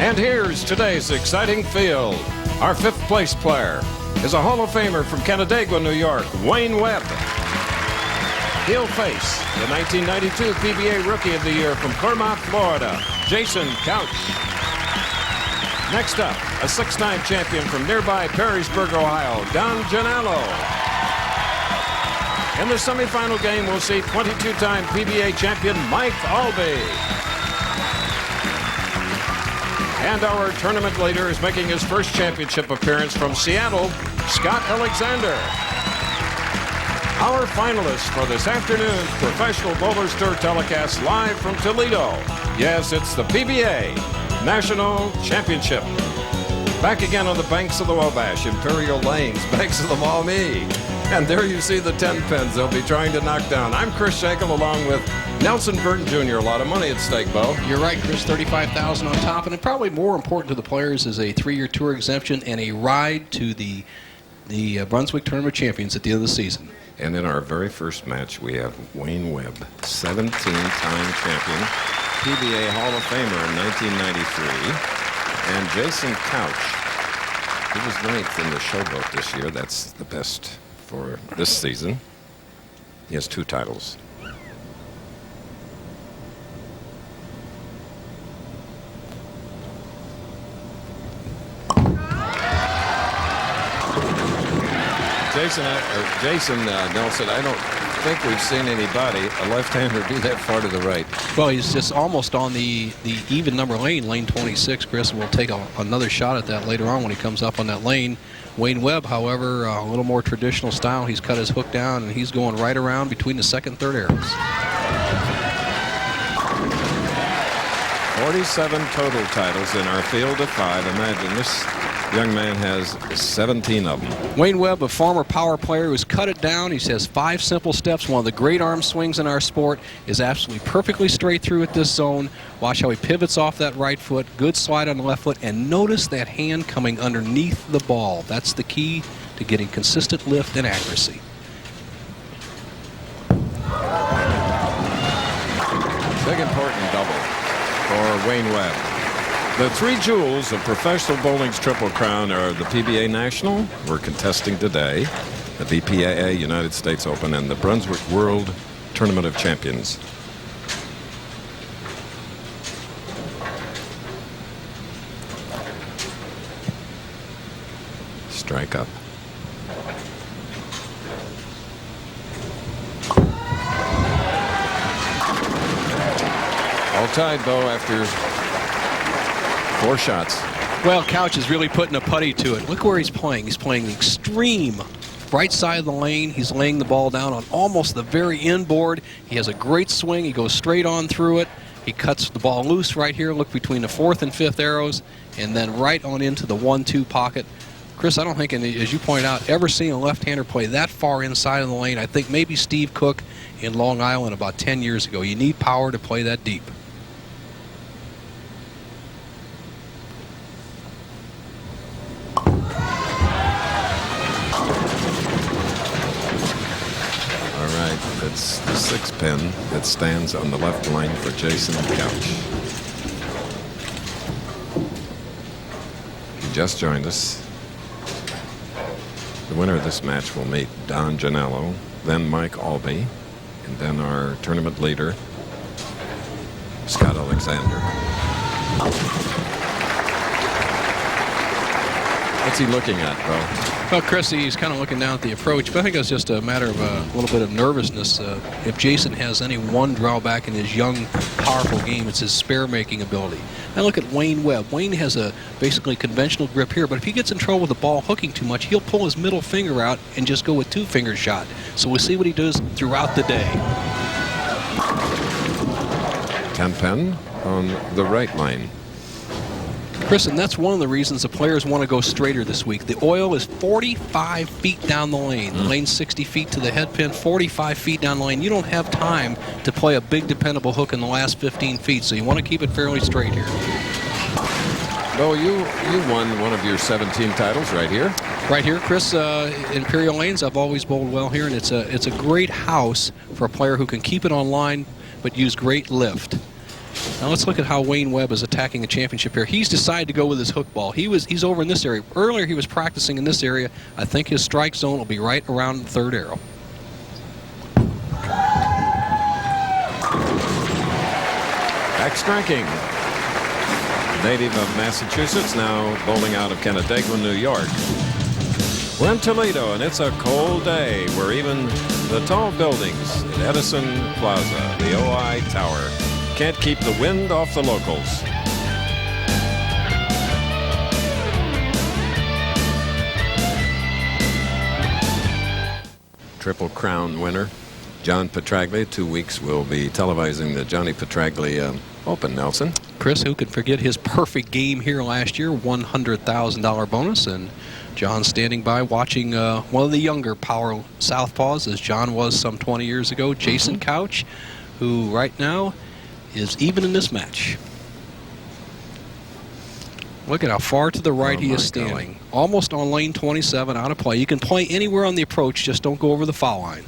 And here's today's exciting field. Our fifth place player is a Hall of Famer from Canandaigua, New York, Wayne Webb. He'll face the 1992 PBA Rookie of the Year from Clermont, Florida, Jason Couch. Next up, a 6'9" champion from nearby Perrysburg, Ohio, Don Genalo. In the semifinal game, we'll see 22-time PBA champion Mike Aulby. And our tournament leader is making his first championship appearance from Seattle, Scott Alexander. Our finalists for this afternoon's Professional Bowlers Tour telecast live from Toledo. Yes, it's the PBA National Championship. Back again on the banks of the Wabash, Imperial Lanes, banks of the Maumee. And there you see the 10 pins they'll be trying to knock down. I'm Chris Schenkel along with Nelson Burton Jr. A lot of money at stake, Bo. You're right, Chris. $35,000 on top, and probably more important to the players is a 3-year tour exemption and a ride to the Brunswick Tournament Champions at the end of the season. And in our very first match, we have Wayne Webb, 17-time champion, PBA Hall of Famer in 1993, and Jason Couch. He was 9th in the Showboat this year. That's the best for this season. He has 2 titles. Jason Nelson, I don't think we've seen anybody, a left-hander, do that far to the right. Well, he's just almost on the even number lane, lane 26, Chris, and we'll take another shot at that later on when he comes up on that lane. Wayne Webb, however, a little more traditional style. He's cut his hook down, and he's going right around between the 2nd and 3rd arrows. 47 total titles in our field of 5. Imagine this young man has 17 of them. Wayne Webb, a former power player who's cut it down. He says 5 simple steps. One of the great arm swings in our sport is absolutely perfectly straight through at this zone. Watch how he pivots off that right foot. Good slide on the left foot. And notice that hand coming underneath the ball. That's the key to getting consistent lift and accuracy. Big important double for Wayne Webb. The 3 jewels of professional bowling's Triple Crown are the PBA National, we're contesting today, the BPAA United States Open, and the Brunswick World Tournament of Champions. Strike up. All tied, Bo, after 4 shots. Well, Couch is really putting a putty to it. Look where he's playing. He's playing the extreme right side of the lane. He's laying the ball down on almost the very inboard. He has a great swing. He goes straight on through it. He cuts the ball loose right here. Look between the 4th and 5th arrows, and then right on into the 1-2 pocket. Chris, I don't think, as you point out, ever seen a left-hander play that far inside of the lane. I think maybe Steve Cook in Long Island about 10 years ago. You need power to play that deep. It's the 6 pin that stands on the left lane for Jason Couch. He just joined us. The winner of this match will meet Don Genalo, then Mike Aulby, and then our tournament leader, Scott Alexander. What's he looking at, Bo? Well, Chris, he's kind of looking down at the approach, but I think it's just a matter of a little bit of nervousness. If Jason has any one drawback in his young, powerful game, it's his spare-making ability. Now look at Wayne Webb. Wayne has a basically conventional grip here, but if he gets in trouble with the ball hooking too much, he'll pull his middle finger out and just go with 2-finger shot. So we'll see what he does throughout the day. 10 pin on the right lane. Chris, and that's one of the reasons the players want to go straighter this week. The oil is 45 feet down the lane. The lane's 60 feet to the head pin, 45 feet down the lane. You don't have time to play a big, dependable hook in the last 15 feet, so you want to keep it fairly straight here. Bo, you won one of your 17 titles right here. Right here, Chris, Imperial Lanes, I've always bowled well here, and it's a great house for a player who can keep it on line but use great lift. Now let's look at how Wayne Webb is attacking the championship here. He's decided to go with his hook ball. He's over in this area. Earlier he was practicing in this area. I think his strike zone will be right around the third arrow. Back striking. Native of Massachusetts, now bowling out of Canandaigua, New York. We're in Toledo, and it's a cold day where even the tall buildings at Edison Plaza, the OI Tower, can't keep the wind off the locals. Triple Crown winner John Petraglia. 2 weeks we'll be televising the Johnny Petraglia Open, Nelson. Chris, who could forget his perfect game here last year, $100,000 bonus, and John standing by watching one of the younger power southpaws, as John was some 20 years ago, Jason Couch, who right now is even in this match. Look at how far to the right he is standing. Almost on lane 27, out of play. You can play anywhere on the approach, just don't go over the foul line.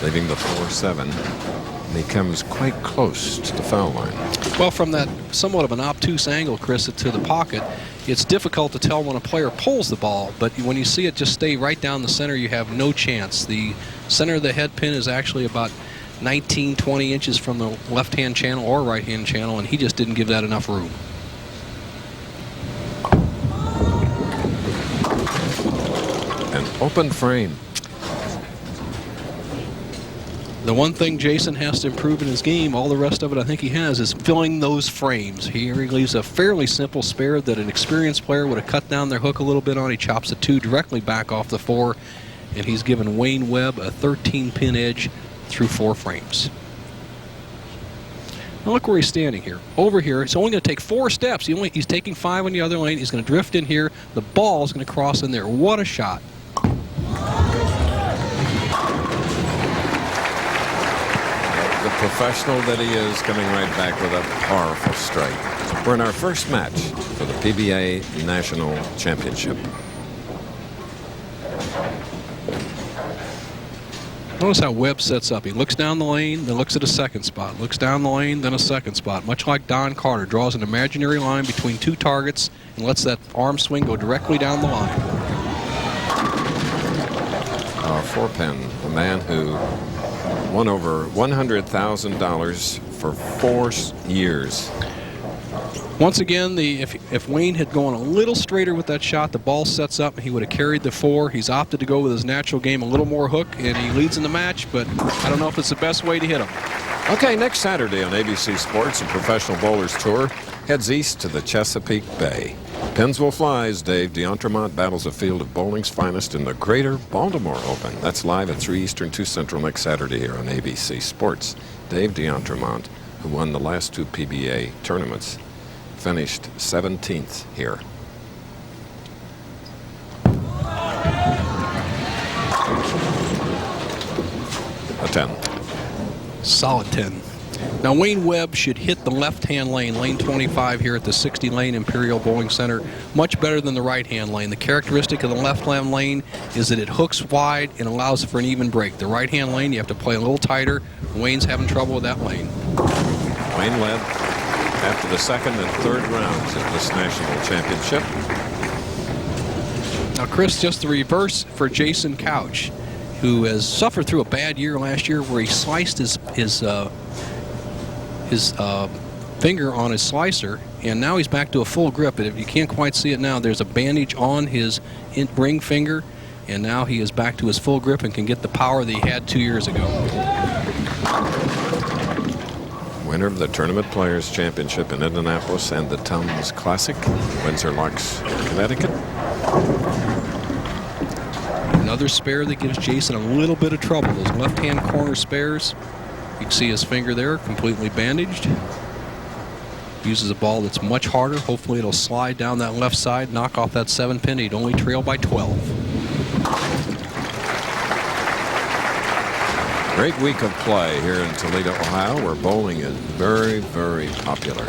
Leaving the 4-7, and he comes quite close to the foul line. Well, from that somewhat of an obtuse angle, Chris, to the pocket, it's difficult to tell when a player pulls the ball, but when you see it just stay right down the center, you have no chance. The center of the head pin is actually about 19, 20 inches from the left-hand channel or right-hand channel, and he just didn't give that enough room. An open frame. The one thing Jason has to improve in his game, all the rest of it I think he has, is filling those frames. Here he leaves a fairly simple spare that an experienced player would have cut down their hook a little bit on. He chops a 2 directly back off the 4, and he's given Wayne Webb a 13-pin edge through 4 frames. Now look where he's standing here. Over here, it's only going to take 4 steps. He's taking 5 on the other lane. He's going to drift in here. The ball is going to cross in there. What a shot. The professional that he is, coming right back with a powerful strike. We're in our first match for the PBA National Championship. Notice how Webb sets up. He looks down the lane, then looks at a second spot. Looks down the lane, then a second spot. Much like Don Carter, draws an imaginary line between 2 targets and lets that arm swing go directly down the line. 4-pin, a man who won over $100,000 for 4 years. Once again, if Wayne had gone a little straighter with that shot, the ball sets up and he would have carried the 4. He's opted to go with his natural game, a little more hook, and he leads in the match, but I don't know if it's the best way to hit him. Okay, next Saturday on ABC Sports, a professional bowlers tour heads east to the Chesapeake Bay. Pins will fly as Dave D'Entremont battles a field of bowling's finest in the Greater Baltimore Open. That's live at 3 Eastern, 2 Central next Saturday here on ABC Sports. Dave D'Entremont, who won the last 2 PBA tournaments, finished 17th here. A 10. Solid 10. Now Wayne Webb should hit the left-hand lane, lane 25 here at the 60 lane Imperial Bowling Center, much better than the right-hand lane. The characteristic of the left-hand lane is that it hooks wide and allows for an even break. The right-hand lane, you have to play a little tighter. Wayne's having trouble with that lane. Wayne led after the 2nd and 3rd rounds of this national championship. Now, Chris, just the reverse for Jason Couch, who has suffered through a bad year last year where he sliced his finger on his slicer, and now he's back to a full grip. And if you can't quite see it now, there's a bandage on his ring finger, and now he is back to his full grip and can get the power that he had 2 years ago. Winner of the Tournament Players Championship in Indianapolis and the Tums Classic, Windsor Locks, Connecticut. Another spare that gives Jason a little bit of trouble. Those left-hand corner spares. You can see his finger there, completely bandaged. Uses a ball that's much harder. Hopefully it'll slide down that left side, knock off that 7-pin. He'd only trail by 12. Great week of play here in Toledo, Ohio, where bowling is very, very popular.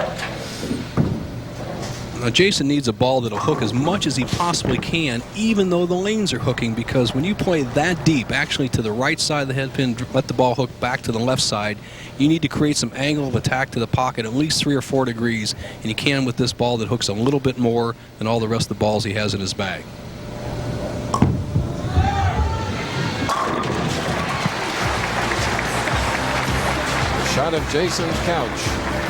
Jason needs a ball that'll hook as much as he possibly can, even though the lanes are hooking, because when you play that deep, actually to the right side of the head pin, let the ball hook back to the left side, you need to create some angle of attack to the pocket, at least 3 or 4 degrees, and you can with this ball that hooks a little bit more than all the rest of the balls he has in his bag. Shot of Jason Couch,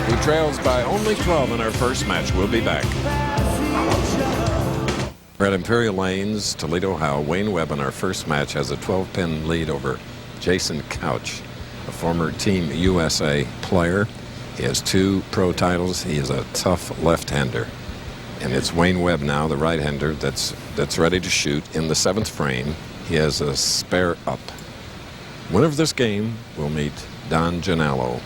who trails by only 12 in our first match. We'll be back. We're at Imperial Lanes, Toledo, Ohio. Wayne Webb in our first match has a 12-pin lead over Jason Couch, a former Team USA player. He has 2 pro titles. He is a tough left-hander. And it's Wayne Webb now, the right-hander, that's ready to shoot. In the 7th frame, he has a spare up. Winner of this game will meet Don Genalo.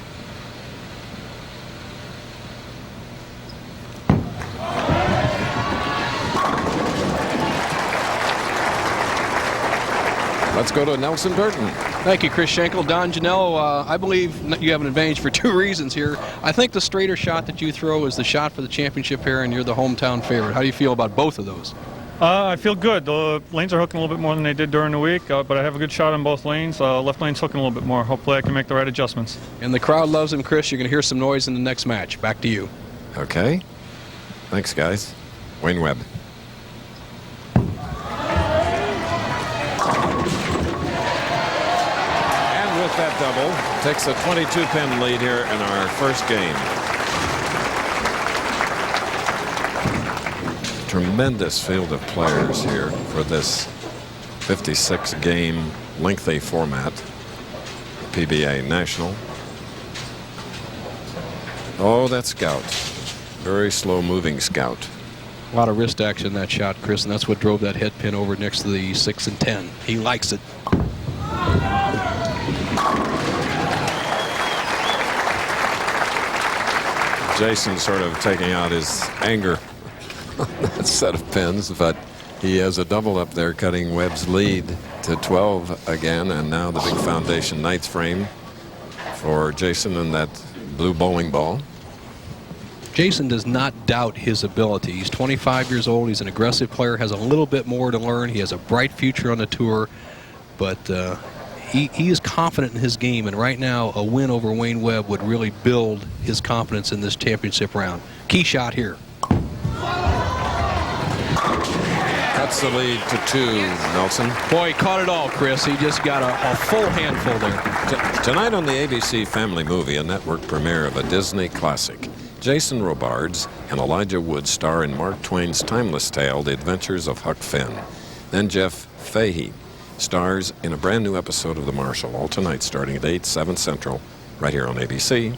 Let's go to Nelson Burton. Thank you, Chris Schenkel. Don Genalo, I believe you have an advantage for 2 reasons here. I think the straighter shot that you throw is the shot for the championship here, and you're the hometown favorite. How do you feel about both of those? I feel good. The lanes are hooking a little bit more than they did during the week, but I have a good shot on both lanes. Left lane's hooking a little bit more. Hopefully I can make the right adjustments. And the crowd loves him, Chris. You're going to hear some noise in the next match. Back to you. Okay. Thanks, guys. Wayne Webb. And with that double, takes a 22-pin lead here in our first game. Tremendous field of players here for this 56-game lengthy format. PBA National. Oh, that Scout. Very slow-moving Scout. A lot of wrist action in that shot, Chris, and that's what drove that head pin over next to the 6 and 10. He likes it. Jason sort of taking out his anger that set of pins, but he has a double up there, cutting Webb's lead to 12 again, and now the big Foundation Knights frame for Jason and that blue bowling ball. Jason does not doubt his ability. He's 25 years old. He's an aggressive player, has a little bit more to learn. He has a bright future on the tour, but he is confident in his game, and right now a win over Wayne Webb would really build his confidence in this championship round. Key shot here. Cuts the lead to 2, Nelson. Boy, he caught it all, Chris. He just got a full handful there. Tonight on the ABC Family Movie, a network premiere of a Disney classic, Jason Robards and Elijah Wood star in Mark Twain's timeless tale, The Adventures of Huck Finn. Then Jeff Fahey stars in a brand new episode of The Marshal, all tonight starting at 8, 7 Central, right here on ABC.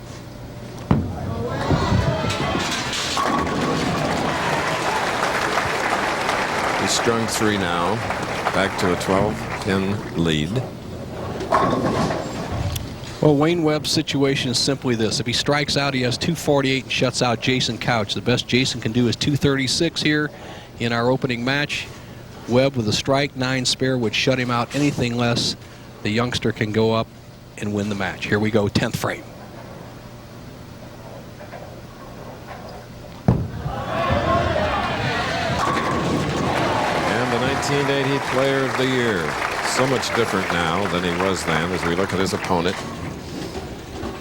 He's strung 3 now, back to a 12-pin lead. Well, Wayne Webb's situation is simply this. If he strikes out, he has 248 and shuts out Jason Couch. The best Jason can do is 236 here in our opening match. Webb with a strike, 9 spare would shut him out. Anything less, the youngster can go up and win the match. Here we go, 10th frame. And the 1980 Player of the Year. So much different now than he was then as we look at his opponent.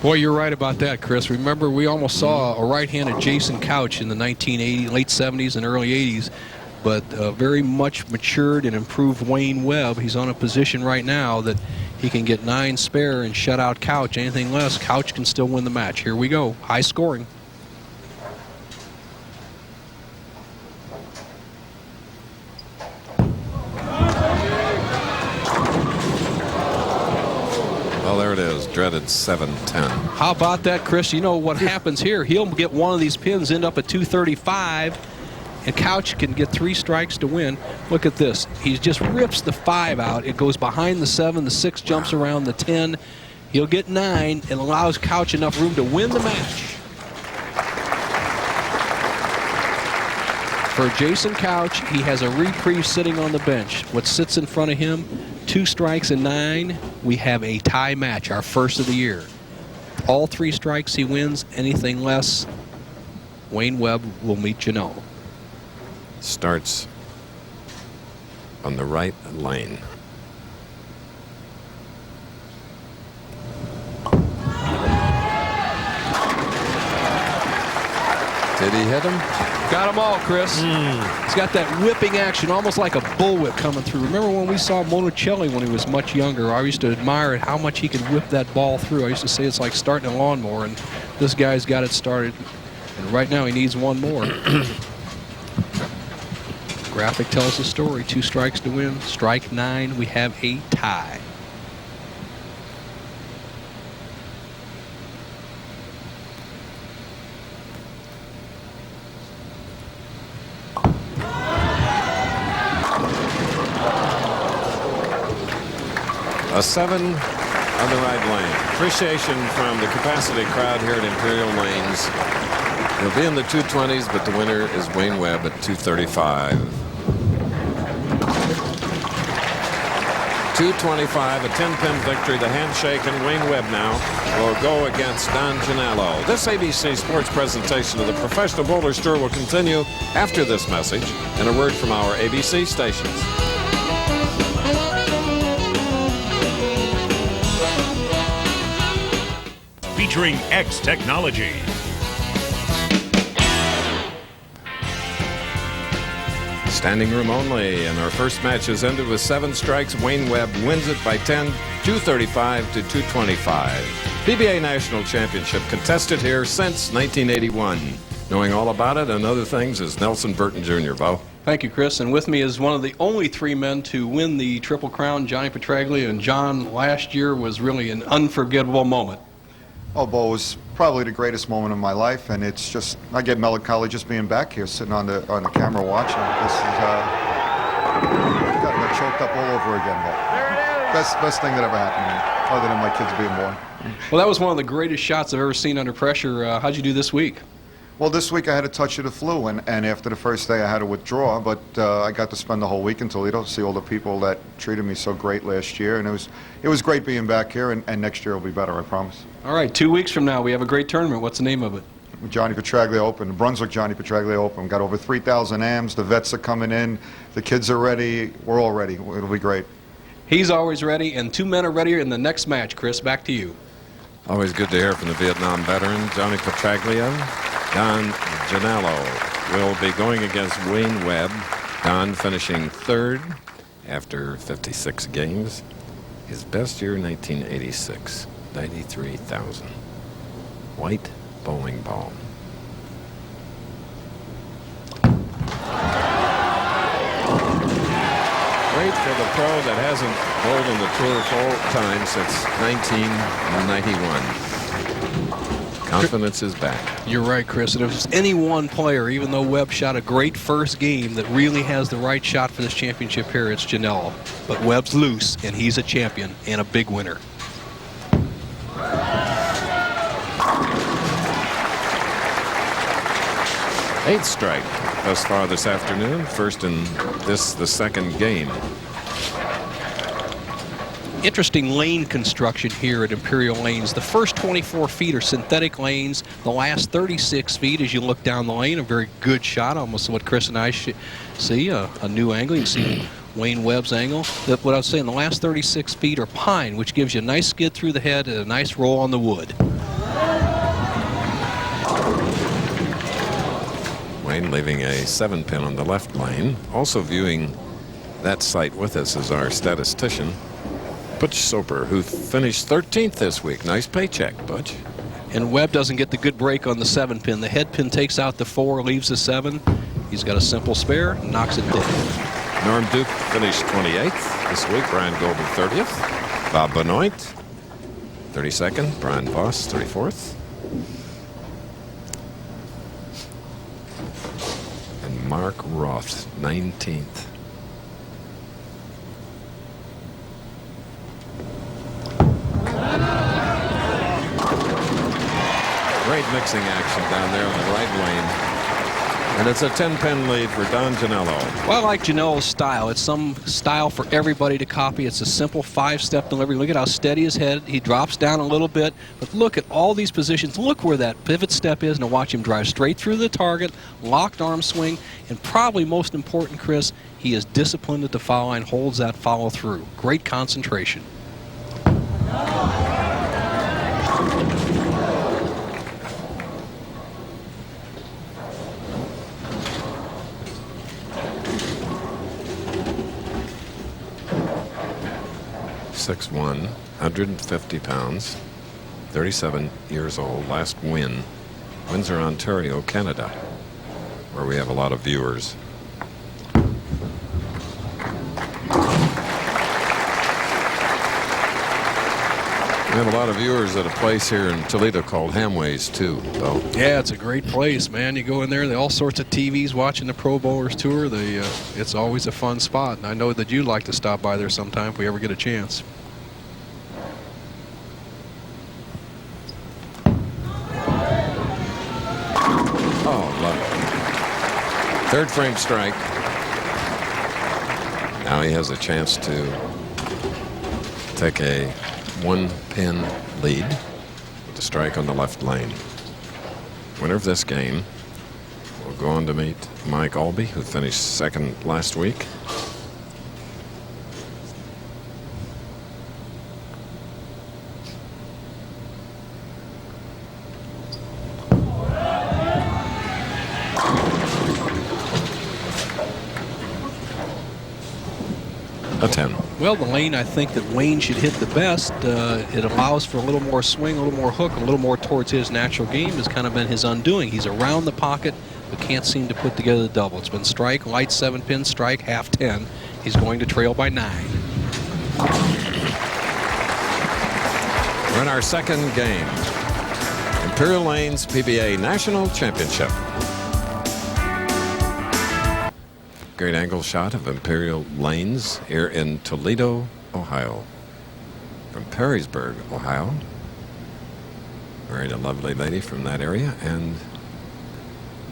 Boy, you're right about that, Chris. Remember, we almost saw a right-handed Jason Couch in the 1980s, late 70s and early 80s, but very much matured and improved Wayne Webb. He's on a position right now that he can get 9 spare and shut out Couch. Anything less, Couch can still win the match. Here we go, high scoring. Well, there it is, dreaded 7-10. How about that, Chris? You know what happens here? He'll get one of these pins, end up at 235, and Couch can get 3 strikes to win. Look at this. He just rips the 5 out. It goes behind the 7. The 6 jumps around the 10. He'll get 9 and allows Couch enough room to win the match. For Jason Couch, he has a reprieve sitting on the bench. What sits in front of him, 2 strikes and 9, we have a tie match, our first of the year. All 3 strikes he wins. Anything less, Wayne Webb will meet Janello. starts on the right lane. Did he hit him? Got them all, Chris. He's got that whipping action, almost like a bullwhip coming through. Remember when we saw Monticelli when he was much younger? I used to admire how much he could whip that ball through. I used to say it's like starting a lawnmower, and this guy's got it started. And right now he needs one more. Graphic tells the story. 2 strikes to win. Strike 9. We have a tie. A 7 on the right lane. Appreciation from the capacity crowd here at Imperial Lanes. He'll be in the 220s, but the winner is Wayne Webb at 235. 225, a 10-pin victory. The handshake, and Wayne Webb now will go against Don Genalo. This ABC Sports presentation of the Professional Bowlers Tour will continue after this message and a word from our ABC stations. Featuring X Technology. Standing room only, and our first match has ended with 7 strikes. Wayne Webb wins it by 10, 235 to 225. PBA National Championship contested here since 1981. Knowing all about it and other things is Nelson Burton Jr. Bo. Thank you, Chris. And with me is one of the only 3 men to win the Triple Crown, Johnny Petraglia. And John, last year was really an unforgettable moment. Oh, Bo, it was probably the greatest moment of my life, and it's just, I get melancholy just being back here, sitting on the camera watching. This is, got choked up all over again, Bo. Best thing that ever happened to me, other than my kids being born. Well, that was one of the greatest shots I've ever seen under pressure. How'd you do this week? Well, this week I had a touch of the flu, and after the first day I had to withdraw, but I got to spend the whole week in Toledo, see all the people that treated me so great last year, and it was great being back here, and next year will be better, I promise. All right, 2 weeks from now we have a great tournament. What's the name of it? Johnny Petraglia Open, the Brunswick Johnny Petraglia Open. We've got over 3,000 AMs, the vets are coming in, the kids are ready, we're all ready, it'll be great. He's always ready, and 2 men are ready in the next match. Chris, back to you. Always good to hear from the Vietnam veteran, Johnny Petraglia. Don Genalo will be going against Wayne Webb. Don finishing 3rd after 56 games. His best year, 1986, 93,000. White bowling ball. Great for the pro that hasn't bowled in the tour full time since 1991. Confidence is back. You're right, Chris. And if there's any one player, even though Webb shot a great first game, that really has the right shot for this championship here, it's Janello. But Webb's loose, and he's a champion and a big winner. Eighth strike thus far this afternoon. First in this, the second game. Interesting lane construction here at Imperial Lanes. The first 24 feet are synthetic lanes. The last 36 feet, as you look down the lane, a very good shot, almost what Chris and I see, a new angle. You can see Wayne Webb's angle. What I was saying, the last 36 feet are pine, which gives you a nice skid through the head and a nice roll on the wood. Wayne leaving a 7-pin on the left lane. Also viewing that site with us is our statistician, Butch Soper, who finished 13th this week. Nice paycheck, Butch. And Webb doesn't get the good break on the 7-pin. The head pin takes out the 4, leaves the 7. He's got a simple spare, knocks it dead. Norm Duke finished 28th this week. Brian Goldberg 30th. Bob Benoit 32nd. Brian Voss 34th. And Mark Roth 19th. Great mixing action down there on the right lane. And it's a 10-pin lead for Don Genalo. Well, I like Janello's style. It's some style for everybody to copy. It's a simple 5-step delivery. Look at how steady his head. He drops down a little bit, but look at all these positions. Look where that pivot step is. Now watch him drive straight through the target, locked arm swing, and probably most important, Chris, he is disciplined at the foul line, holds that follow through. Great concentration. Six 150 pounds, 37 years old, last win, Windsor, Ontario, Canada, where we have a lot of viewers. We have a lot of viewers at a place here in Toledo called Hamways, too, though. Yeah, it's a great place, man. You go in there, all sorts of TVs watching the Pro Bowlers Tour. It's always a fun spot, and I know that you'd like to stop by there sometime if we ever get a chance. Oh, love it. Third frame strike. Now he has a chance to take a 1-pin lead with a strike on the left lane. Winner of this game will go on to meet Mike Aulby, who finished second last week. A 10. Well, the lane I think that Wayne should hit the best. It allows for a little more swing, a little more hook, a little more towards his natural game. Has kind of been his undoing. He's around the pocket, but can't seem to put together the double. It's been strike, light 7-pin, strike, half 10. He's going to trail by 9. We're in our second game. Imperial Lanes PBA National Championship. Great angle shot of Imperial Lanes here in Toledo, Ohio. From Perrysburg, Ohio. Married a lovely lady from that area and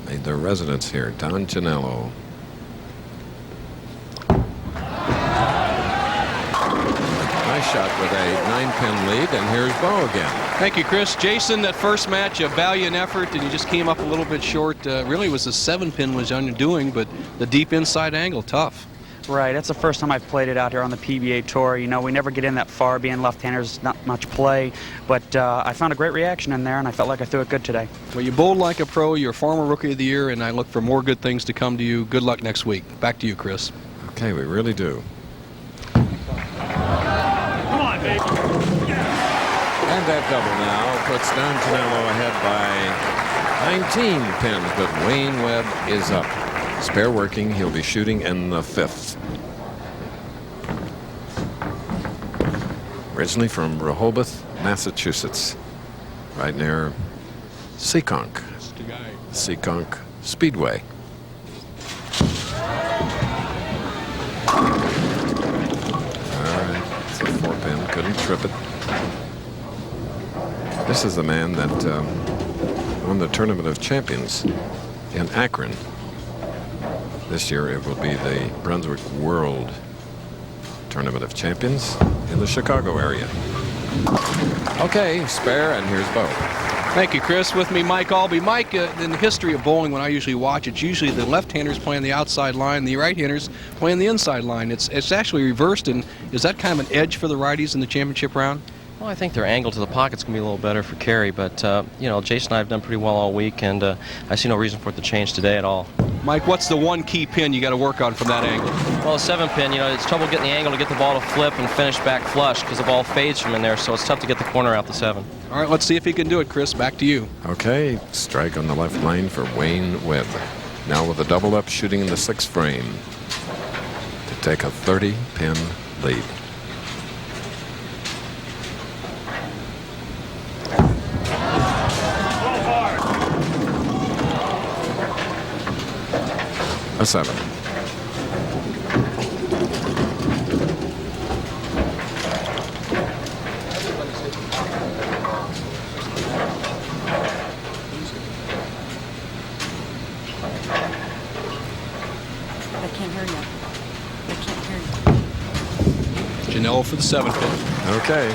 made their residence here. Don Genalo. Nice shot with a 9-pin lead, and here's Bo again. Thank you, Chris. Jason, that first match, a valiant effort, and you just came up a little bit short. Really was the 7-pin was undoing, but the deep inside angle, tough. Right, that's the first time I've played it out here on the PBA Tour. You know, we never get in that far, being left-handers, not much play, but I found a great reaction in there, and I felt like I threw it good today. Well, you bowled like a pro. You're a former Rookie of the Year, and I look for more good things to come to you. Good luck next week. Back to you, Chris. Okay, we really do. Come on, baby. And that double now puts Don Genalo ahead by 19 pins, but Wayne Webb is up. Spare working, he'll be shooting in the 5th. Originally from Rehoboth, Massachusetts, right near Seekonk Speedway. All right, it's a 4-pin, couldn't trip it. This is the man that won the Tournament of Champions in Akron. This year it will be the Brunswick World Tournament of Champions in the Chicago area. Okay, spare, and here's Bo. Thank you, Chris. With me, Mike Aulby. Mike, in the history of bowling, when I usually watch, it's usually the left-handers playing the outside line, the right-handers playing the inside line. It's actually reversed, and is that kind of an edge for the righties in the championship round? Well, I think their angle to the pocket's going to be a little bebetter for Kerry, but, you know, Jason and I have done pretty well all week, and I see no reason for it to change today at all. Mike, what's the one key pin you got to work on from that angle? Well, a 7-pin, you know, it's trouble getting the angle to get the ball to flip and finish back flush because the ball fades from in there, so it's tough to get the corner out the 7. All right, let's see if he can do it, Chris. Back to you. Okay, strike on the left lane for Wayne Webb. Now with a double up, shooting in the 6th frame to take a 30-pin lead. A 7. Janello for the 7th pin. Okay.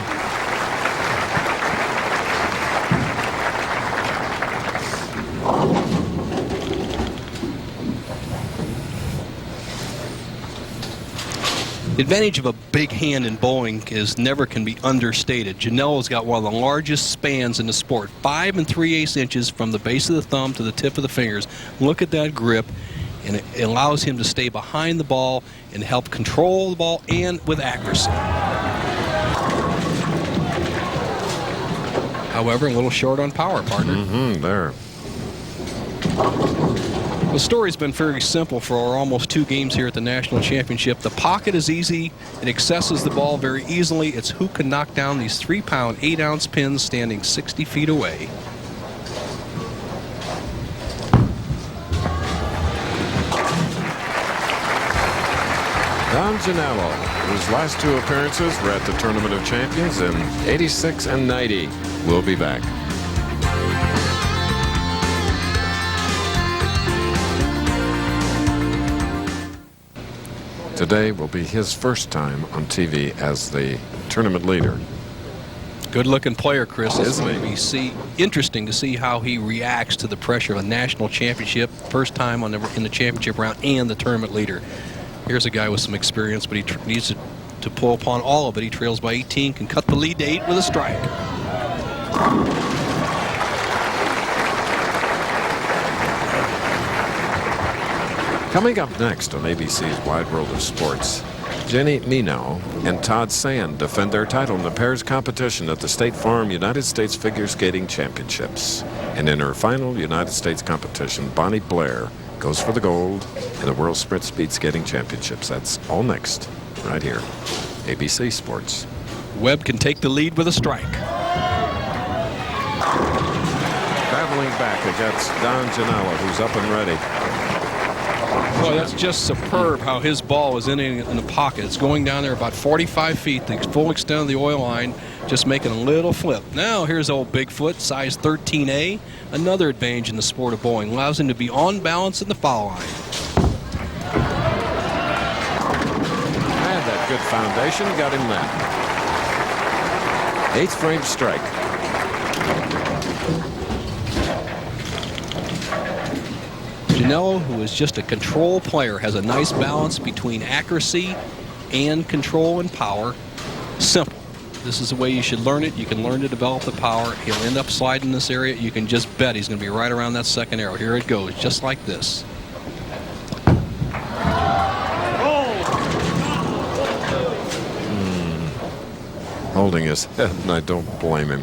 The advantage of a big hand in bowling is never can be understated. Janello's got one of the largest spans in the sport, 5 3/8 inches from the base of the thumb to the tip of the fingers. Look at that grip, and it allows him to stay behind the ball and help control the ball and with accuracy. However, a little short on power, partner. There. The story's been very simple for our almost 2 games here at the National Championship. The pocket is easy. It accesses the ball very easily. It's who can knock down these 3-pound, 8-ounce pins standing 60 feet away. Don Genalo, whose last 2 appearances were at the Tournament of Champions in '86 and '90, will be back. Today will be his first time on TV as the tournament leader. Good-looking player, Chris. It's Isn't going to be interesting to see how he reacts to the pressure of a national championship, first time in the championship round, and the tournament leader. Here's a guy with some experience, but he needs to pull upon all of it. He trails by 18, can cut the lead to 8 with a strike. Coming up next on ABC's Wide World of Sports, Jenny Mino and Todd Sand defend their title in the pairs competition at the State Farm United States Figure Skating Championships. And in her final United States competition, Bonnie Blair goes for the gold in the World Sprint Speed Skating Championships. That's all next, right here, ABC Sports. Webb can take the lead with a strike. Traveling back against Don Genalo, who's up and ready. Well, that's just superb how his ball is in the pocket. It's going down there about 45 feet, the full extent of the oil line, just making a little flip. Now here's old Bigfoot, size 13A. Another advantage in the sport of bowling. Allows him to be on balance in the foul line. And that good foundation got him that. 8th frame strike. Janello, who is just a control player, has a nice balance between accuracy and control and power. Simple. This is the way you should learn it. You can learn to develop the power. He'll end up sliding this area. You can just bet he's going to be right around that second arrow. Here it goes, just like this. Holding his head, and I don't blame him.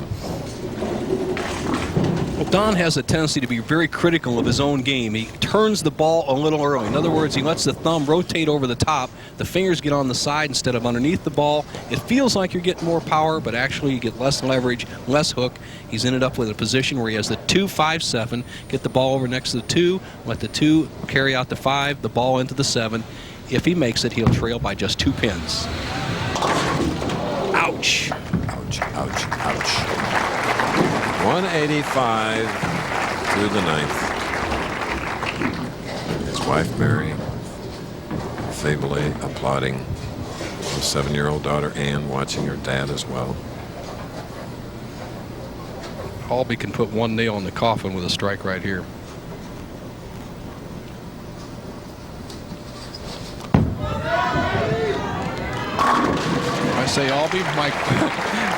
Well, Don has a tendency to be very critical of his own game. He turns the ball a little early. In other words, he lets the thumb rotate over the top. The fingers get on the side instead of underneath the ball. It feels like you're getting more power, but actually you get less leverage, less hook. He's ended up with a position where he has the 2-5-7, get the ball over next to the 2, let the 2 carry out the 5, the ball into the 7. If he makes it, he'll trail by just 2 pins. Ouch. Ouch, ouch, ouch. 185 through the 9th. His wife, Mary, feebly applauding. His 7-year-old daughter, Ann, watching her dad as well. Aulby can put one nail in the coffin with a strike right here. I say Aulby, Mike.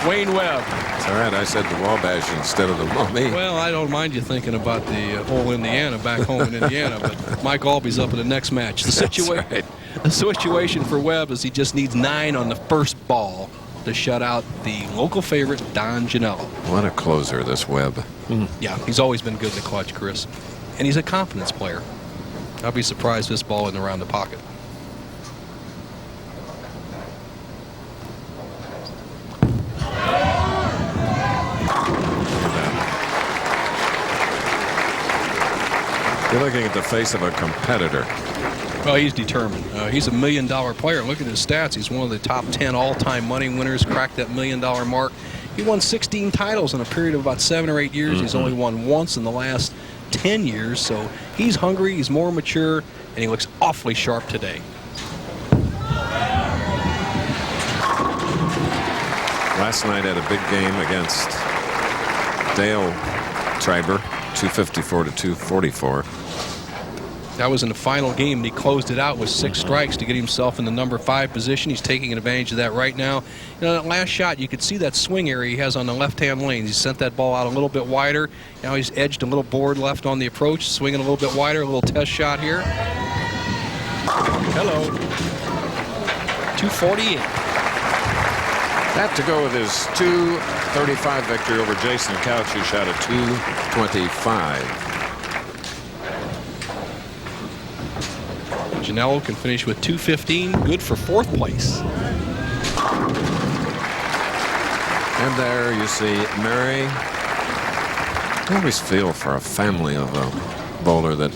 Wayne Webb. It's all right. I said the Wabash instead of the Mummy. Well, I don't mind you thinking about the whole Indiana back home in Indiana, but Mike Aulby's up in the next match. The situation for Webb is he just needs 9 on the first ball to shut out the local favorite, Don Genalo. What a closer, this Webb. Yeah, he's always been good in the clutch, Chris. And he's a confidence player. I'll be surprised if this ball isn't around the pocket. You're looking at the face of a competitor. Well, he's determined. He's a $1 million player. Look at his stats. He's one of the top 10 all-time money winners, cracked that $1 million mark. He won 16 titles in a period of about 7 or 8 years. He's only won once in the last 10 years. So he's hungry, he's more mature, and he looks awfully sharp today. Last night had a big game against Dale Triber, 254 to 244. That was in the final game, and he closed it out with 6 strikes to get himself in the number 5 position. He's taking advantage of that right now. You know, that last shot, you could see that swing area he has on the left-hand lane. He sent that ball out a little bit wider. Now he's edged a little board left on the approach, swinging a little bit wider. A little test shot here. Hello. 248. That to go with his 235 victory over Jason Couch, who shot a 225. Janello can finish with 215, good for 4th place. And there you see Mary. I always feel for a family of a bowler that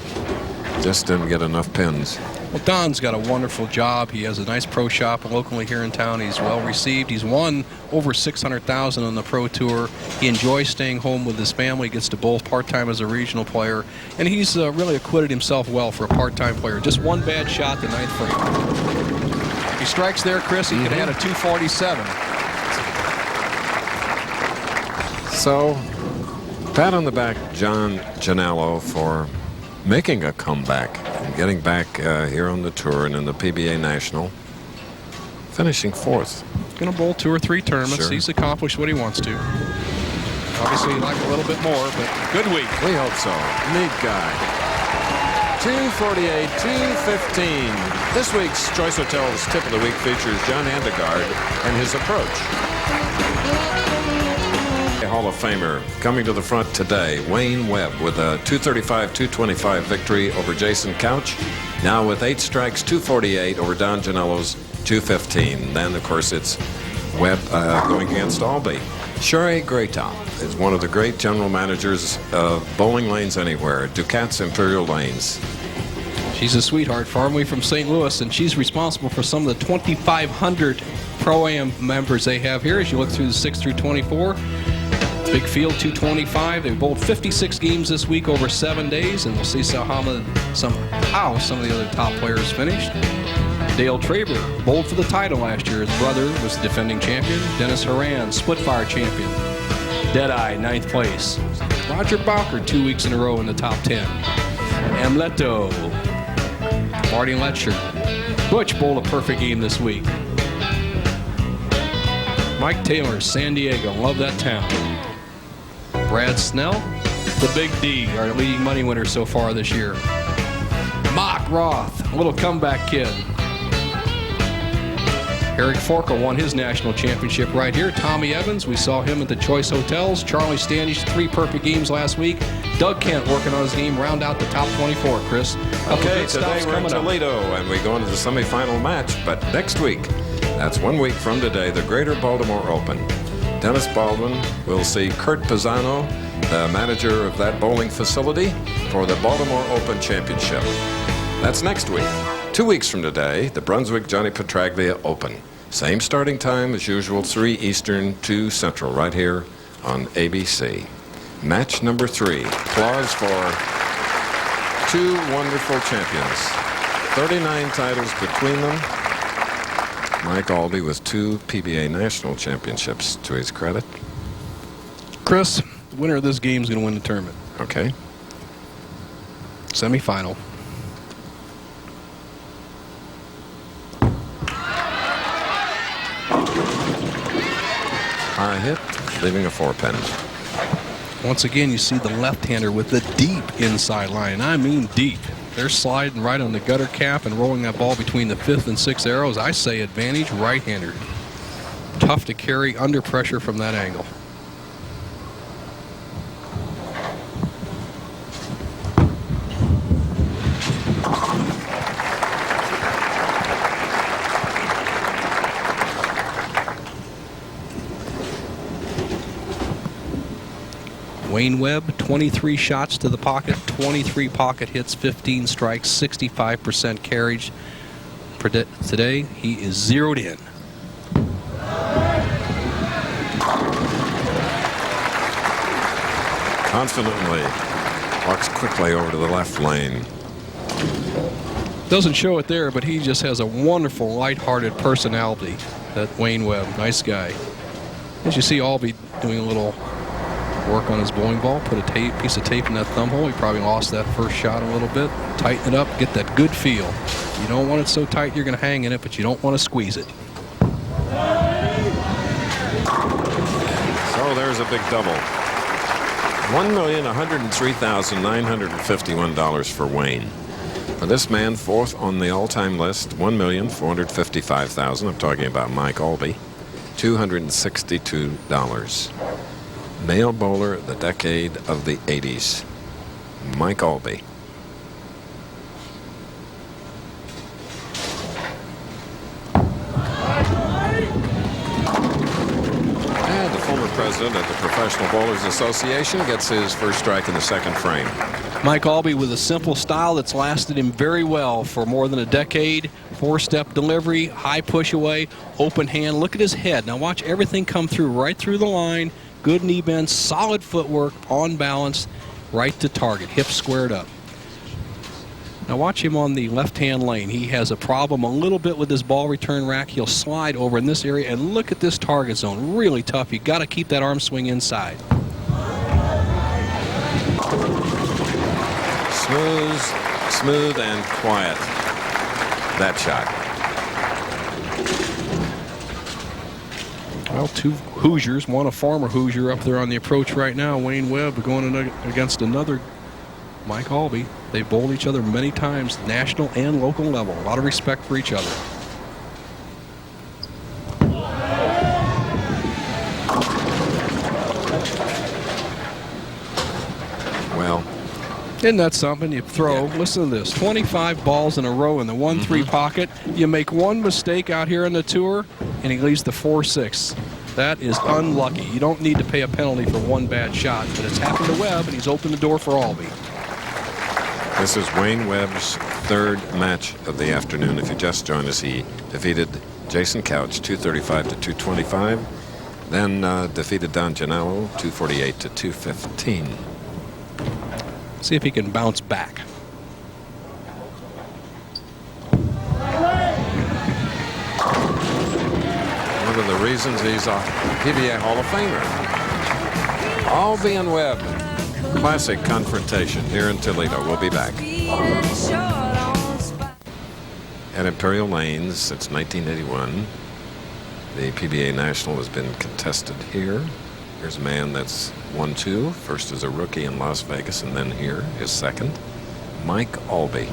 just didn't get enough pins. Well, Don's got a wonderful job. He has a nice pro shop locally here in town. He's well received. He's won over $600,000 on the pro tour. He enjoys staying home with his family. Gets to bowl part-time as a regional player. And he's really acquitted himself well for a part-time player. Just one bad shot the 9th frame. If he strikes there, Chris, he could add a 247. So, pat on the back, Don Genalo, for making a comeback and getting back here on the tour and in the PBA National, finishing 4th. Going to bowl 2 or 3 tournaments. Sure. He's accomplished what he wants to. Obviously, he'd like a little bit more, but good week. We hope so. Neat guy. 248, 215. This week's Choice Hotels Tip of the Week features John Andegard and his approach. Hall of Famer coming to the front today, Wayne Webb, with a 235-225 victory over Jason Couch. Now with 8 strikes, 248 over Don Genello's 215. Then, of course, it's Webb going against Aulby. Sherry Graytop is one of the great general managers of bowling lanes anywhere, Ducat's Imperial Lanes. She's a sweetheart, far away from St. Louis, and she's responsible for some of the 2,500 Pro-Am members they have here as you look through the 6 through 24. Big field, 225. They bowled 56 games this week over 7 days, and we'll see how some of the other top players finished. Dale Traber bowled for the title last year. His brother was the defending champion. Dennis Horan, Splitfire champion. Deadeye, 9th place. Roger Bowker, 2 weeks in a row in the top 10. Amleto, Marty Letcher. Butch bowled a perfect game this week. Mike Taylor, San Diego, love that town. Brad Snell, the Big D, our leading money winner so far this year. Mock Roth, a little comeback kid. Eric Forkel won his national championship right here. Tommy Evans, we saw him at the Choice Hotels. Charlie Standish, 3 perfect games last week. Doug Kent working on his game, round out the top 24, Chris. Okay, today we're in Toledo, and we go into the semifinal match, but next week, that's 1 week from today, the Greater Baltimore Open. Dennis Baldwin will see Kurt Pisano, the manager of that bowling facility, for the Baltimore Open Championship. That's next week. 2 weeks from today, the Brunswick Johnny Petraglia Open. Same starting time as usual, 3 Eastern, 2 Central, right here on ABC. Match number 3. Applause for 2 wonderful champions. 39 titles between them. Mike Aulby with 2 PBA National Championships to his credit. Chris, the winner of this game is going to win the tournament. Okay. Semifinal. High hit, leaving a 4-pin. Once again, you see the left-hander with the deep inside line. I mean deep. They're sliding right on the gutter cap and rolling that ball between the 5th and 6th arrows. I say advantage right-hander. Tough to carry under pressure from that angle. Wayne Webb, 23 shots to the pocket, 23 pocket hits, 15 strikes, 65% carriage. Today, he is zeroed in. Confidently walks quickly over to the left lane. Doesn't show it there, but he just has a wonderful, lighthearted personality, that Wayne Webb. Nice guy. As you see Aulby doing a little work on his bowling ball, put a piece of tape in that thumb hole. He probably lost that first shot a little bit. Tighten it up, get that good feel. You don't want it so tight you're going to hang in it, but you don't want to squeeze it. So there's a big double. $1,103,951 for Wayne. For this man, fourth on the all-time list, $1,455,000. I'm talking about Mike Aulby. $262. Male bowler of the decade of the 80s, Mike Aulby. And the former president of the Professional Bowlers Association gets his first strike in the second frame. Mike Aulby with a simple style that's lasted him very well for more than a decade. Four-step delivery, high push away, open hand. Look at his head. Now watch everything come through right through the line. Good knee bend, solid footwork, on balance, right to target, hips squared up. Now watch him on the left-hand lane. He has a problem a little bit with his ball return rack. He'll slide over in this area, and look at this target zone. Really tough. You got to keep that arm swing inside. Smooth and quiet. That shot. Well, two Hoosiers, one a former Hoosier up there on the approach right now. Wayne Webb going against another Mike Aulby. They've bowled each other many times, national and local level. A lot of respect for each other. Well, isn't that something? You throw, listen to this, 25 balls in a row in the 1-3 pocket. You make one mistake out here on the tour, and he leaves the 4-6. That is unlucky. You don't need to pay a penalty for one bad shot, but it's happened to Webb, and he's opened the door for Aulby. this is Wayne Webb's third match of the afternoon. If you just joined us, he defeated Jason Couch 235 to 225, then defeated Don Genalo 248 to 215. See if he can bounce back. One of the reasons he's a PBA Hall of Famer. Aulby and Webb, classic confrontation here in Toledo. We'll be back. At Imperial Lanes since 1981, the PBA National has been contested here. Here's a man that's won two, first as a rookie in Las Vegas and then here, his second, Mike Aulby.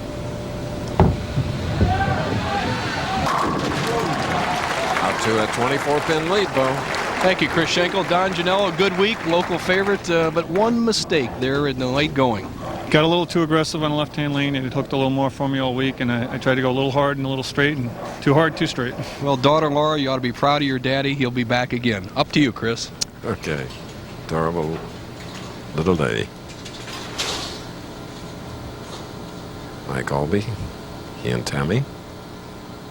Out to a 24-pin lead, Bo. Thank you, Chris Schenkel. Don Genalo, good week, local favorite, but one mistake there in the late going. Got a little too aggressive on the left-hand lane, and it hooked a little more for me all week, and I tried to go a little hard and a little straight, and too hard, too straight. Well, daughter Laura, you ought to be proud of your daddy. He'll be back again. Up to you, Chris. Okay. Adorable little lady. Mike Aulby, he and Tammy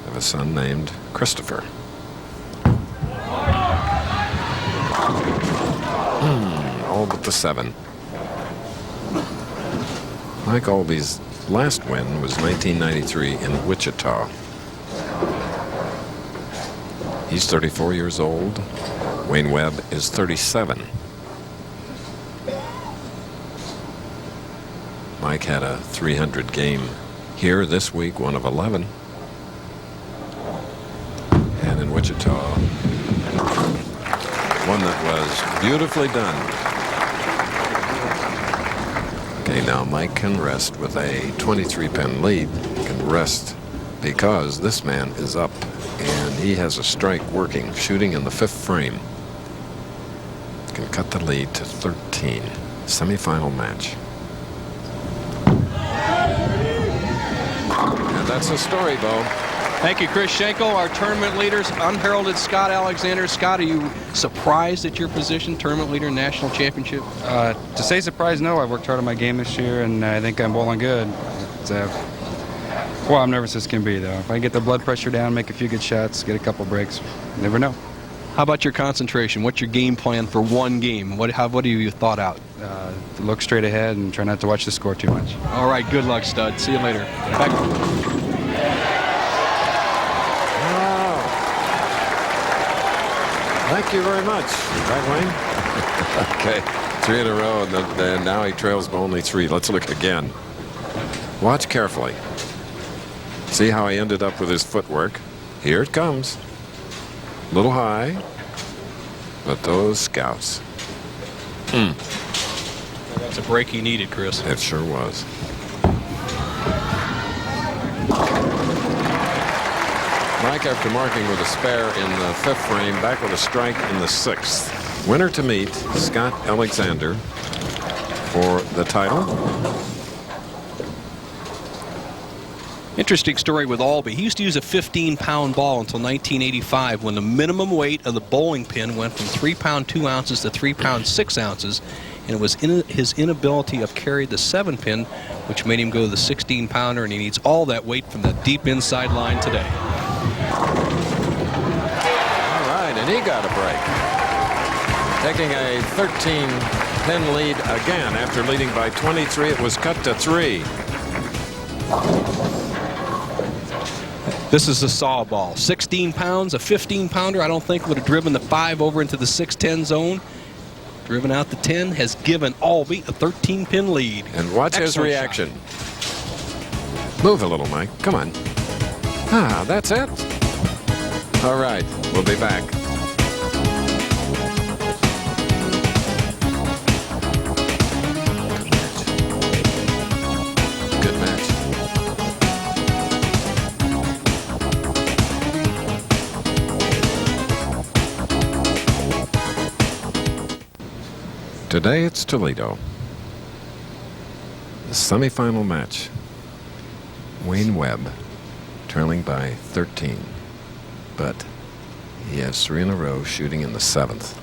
have a son named Christopher. All but the 7. Mike Aulby's last win was 1993 in Wichita. He's 34 years old. Wayne Webb is 37. Mike had a 300 game here this week, one of 11. And in Wichita, one that was beautifully done. Okay, now Mike can rest with a 23-pin lead. He can rest because this man is up and he has a strike working, shooting in the 5th frame. Can cut the lead to 13. Semifinal match. And that's the story, Bo. Thank you, Chris Schenkel. Our tournament leaders, unheralded Scott Alexander. Scott, are you surprised at your position, tournament leader, national championship? To say surprised, no. I worked hard on my game this year, and I think I'm bowling good. Well, I'm nervous as can be, though. If I get the blood pressure down, make a few good shots, get a couple breaks, you never know. How about your concentration? What's your game plan for one game? What have you thought out? Look straight ahead and try not to watch the score too much. All right, good luck, stud. See you later. Back. Thank you very much. Right, Wayne? Okay, 3 in a row, and then now he trails by only 3. Let's look again. Watch carefully. See how he ended up with his footwork. Here it comes. A little high, but those scouts. That's a break he needed, Chris. It sure was. Mike, after marking with a spare in the 5th frame, back with a strike in the 6th. Winner to meet, Scott Alexander for the title. Interesting story with Aulby. He used to use a 15-pound ball until 1985, when the minimum weight of the bowling pin went from 3 pound 2 ounces to 3 pound 6 ounces, and it was his inability of carry the 7 pin, which made him go to the 16-pounder, and he needs all that weight from the deep inside line today. All right, and he got a break. Taking a 13-pin lead again. After leading by 23, it was cut to 3. This is a saw ball. 16 pounds, a 15-pounder. I don't think would have driven the 5 over into the 6-10 zone. Driven out the 10, has given Aulby a 13-pin lead. And watch his reaction. Move a little, Mike. Come on. Ah, that's it. All right, we'll be back. Good match. Today it's Toledo. The semifinal match. Wayne Webb trailing by 13. But he has 3 in a row, shooting in the 7th.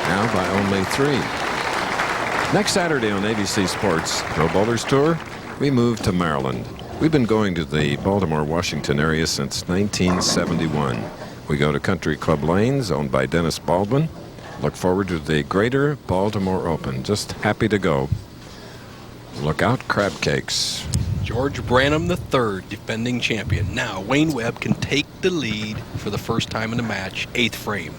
Now by only 3. Next Saturday on ABC Sports Pro Bowlers Tour, we move to Maryland. We've been going to the Baltimore-Washington area since 1971. We go to Country Club Lanes, owned by Dennis Baldwin. Look forward to the Greater Baltimore Open. Just happy to go. Look out, crab cakes. George Branham III, defending champion. Now Wayne Webb can take the lead for the first time in the match, 8th frame.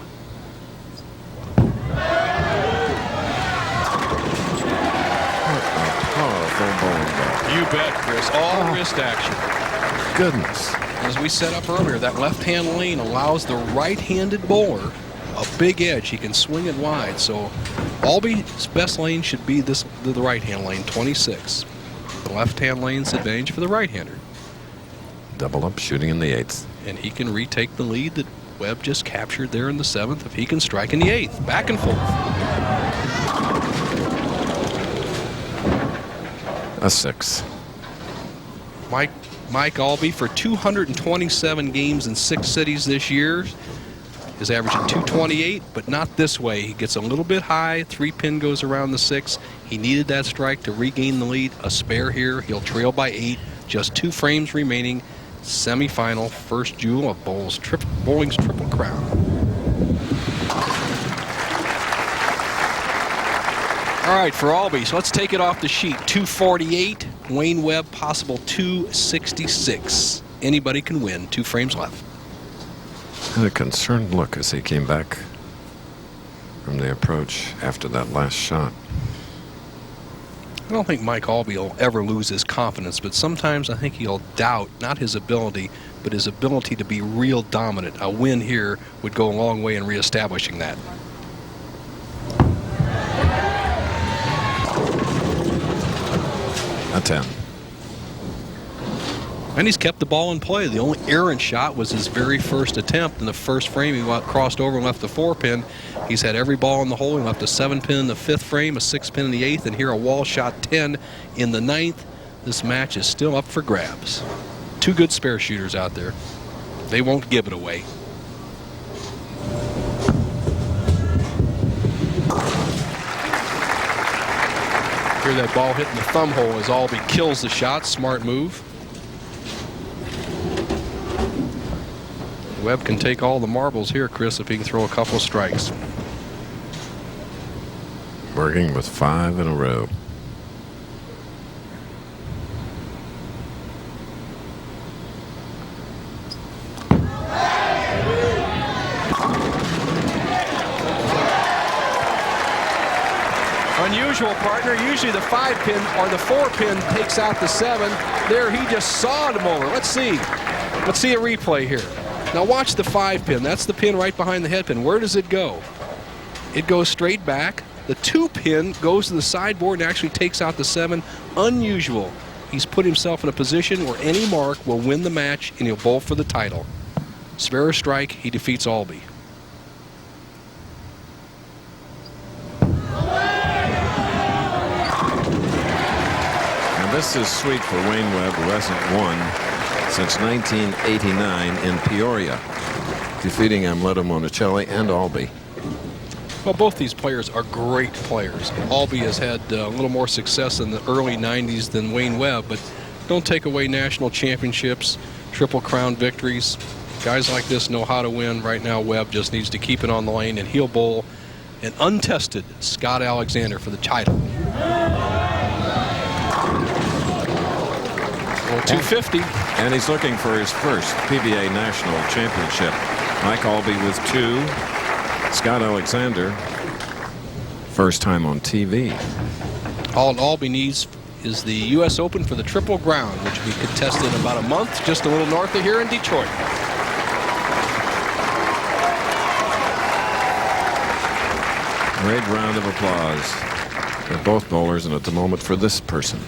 Powerful bowling ball. You bet, Chris. All wrist action. Goodness. As we set up earlier, that left-hand lane allows the right-handed bowler a big edge. He can swing it wide. So Aulby's best lane should be the right-hand lane, 26. The left-hand lane's advantage for the right-hander. Double up, shooting in the 8th. And he can retake the lead that Webb just captured there in the 7th if he can strike in the 8th. Back and forth. A 6. Mike Aulby, for 227 games in 6 cities this year, is averaging 228, but not this way. He gets a little bit high. 3-pin goes around the 6. He needed that strike to regain the lead. A spare here. He'll trail by 8. Just 2 frames remaining. Semifinal, first jewel of bowling's Triple Crown. All right, for Aulby, so let's take it off the sheet. 248. Wayne Webb, possible 266. Anybody can win. 2 frames left. Had a concerned look as he came back from the approach after that last shot. I don't think Mike Aulby will ever lose his confidence, but sometimes I think he'll doubt not his ability, but his ability to be real dominant. A win here would go a long way in reestablishing that. A 10. And he's kept the ball in play. The only errant shot was his very first attempt in the first frame. He crossed over and left the 4-pin. He's had every ball in the hole. He left a 7-pin in the 5th frame, a 6-pin in the 8th, and here a wall shot 10 in the 9th. This match is still up for grabs. 2 good spare shooters out there. They won't give it away. Hear that ball hitting the thumb hole as Aulby kills the shot. Smart move. Webb can take all the marbles here, Chris, if he can throw a couple of strikes. Working with 5 in a row. Unusual, partner. Usually the 5-pin or the 4-pin takes out the 7. There, he just sawed him over. Let's see a replay here. Now watch the 5-pin. That's the pin right behind the head pin. Where does it go? It goes straight back. The 2-pin goes to the sideboard and actually takes out the 7. Unusual. He's put himself in a position where any mark will win the match and he'll bowl for the title. Spare a strike, he defeats Aulby. And this is sweet for Wayne Webb, who hasn't won since 1989 in Peoria, defeating Amleto Monicelli and Aulby. Well, both these players are great players. Aulby has had a little more success in the early 90s than Wayne Webb, but don't take away national championships, Triple Crown victories. Guys like this know how to win. Right now, Webb just needs to keep it on the lane, and he'll bowl an untested Scott Alexander for the title. Well, 250. And he's looking for his first PBA National Championship. Mike Aulby with 2. Scott Alexander, first time on TV. All Aulby needs is the U.S. Open for the Triple Crown, which will be contested in about a month, just a little north of here in Detroit. Great round of applause. They're both bowlers, and at the moment for this person,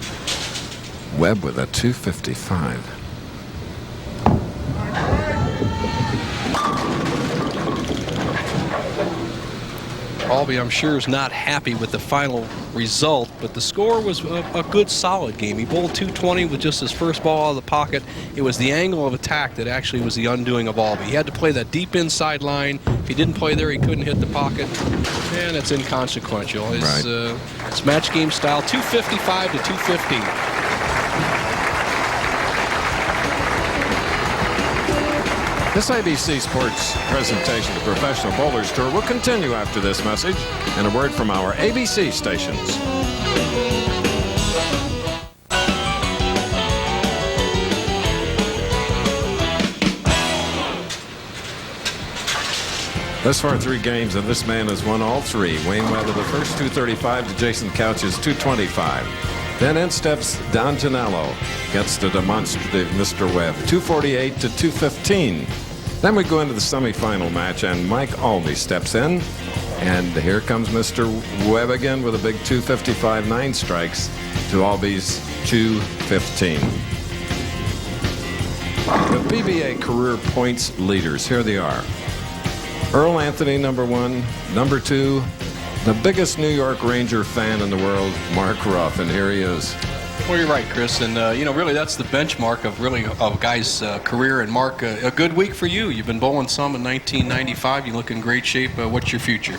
Webb with a 255. Aulby, I'm sure, is not happy with the final result, but the score was a good, solid game. He bowled 220 with just his first ball out of the pocket. It was the angle of attack that actually was the undoing of Aulby. He had to play that deep inside line. If he didn't play there, he couldn't hit the pocket, and it's inconsequential. It's, it's match game style, 255 to 250. This ABC Sports presentation of the Professional Bowlers Tour will continue after this message and a word from our ABC stations. Thus far, 3 games, and this man has won all 3. Wayne Webb of the first 235 to Jason Couch's 225. Then in steps Don Genalo, gets the demonstrative Mr. Webb, 248 to 215. Then we go into the semifinal match, and Mike Aulby steps in, and here comes Mr. Webb again with a big 255, 9 strikes to Aulby's 215. The PBA career points leaders, here they are. Earl Anthony, number 1. Number 2, the biggest New York Ranger fan in the world, Mark Ruff, and here he is. Well, you're right, Chris, and you know, really that's the benchmark of a guy's career. And Mark, a good week for you. You've been bowling some in 1995. You look in great shape. What's your future?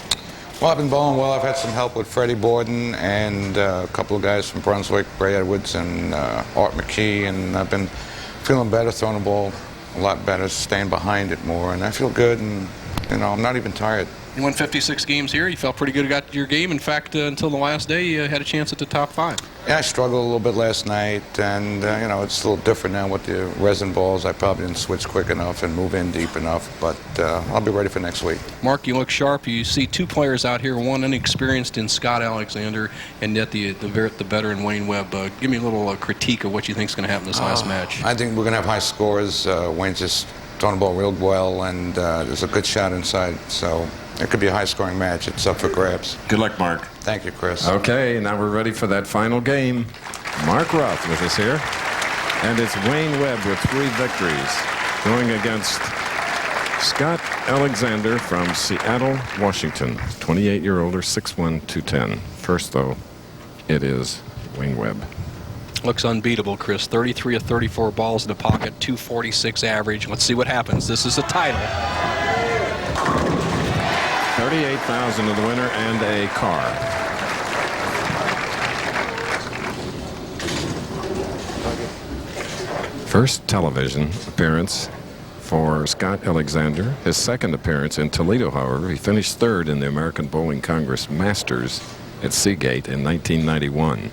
Well, I've been bowling well. I've had some help with Freddie Borden and a couple of guys from Brunswick, Ray Edwards and Art McKee, and I've been feeling better, throwing the ball a lot better, staying behind it more, and I feel good, and you know, I'm not even tired. You won 56 games here. You felt pretty good about your game. In fact, until the last day, you had a chance at the top 5. Yeah, I struggled a little bit last night, and you know, it's a little different now with the resin balls. I probably didn't switch quick enough and move in deep enough, but I'll be ready for next week. Mark, you look sharp. You see 2 players out here, one inexperienced in Scott Alexander, and yet the veteran Wayne Webb. Give me a little critique of what you think is going to happen this last match. I think we're going to have high scores. Wayne's just throwing the ball real well, and there's a good shot inside, so it could be a high-scoring match. It's up for grabs. Good luck, Mark. Thank you, Chris. Okay, now we're ready for that final game. Mark Ruff with us here. And it's Wayne Webb with 3 victories going against Scott Alexander from Seattle, Washington. 28-year-older, 6'1", 210. First, though, it is Wayne Webb. Looks unbeatable, Chris. 33 of 34 balls in the pocket, 246 average. Let's see what happens. This is a title. 38,000 to the winner and a car. First television appearance for Scott Alexander. His second appearance in Toledo, however. He finished 3rd in the American Bowling Congress Masters at Seagate in 1991.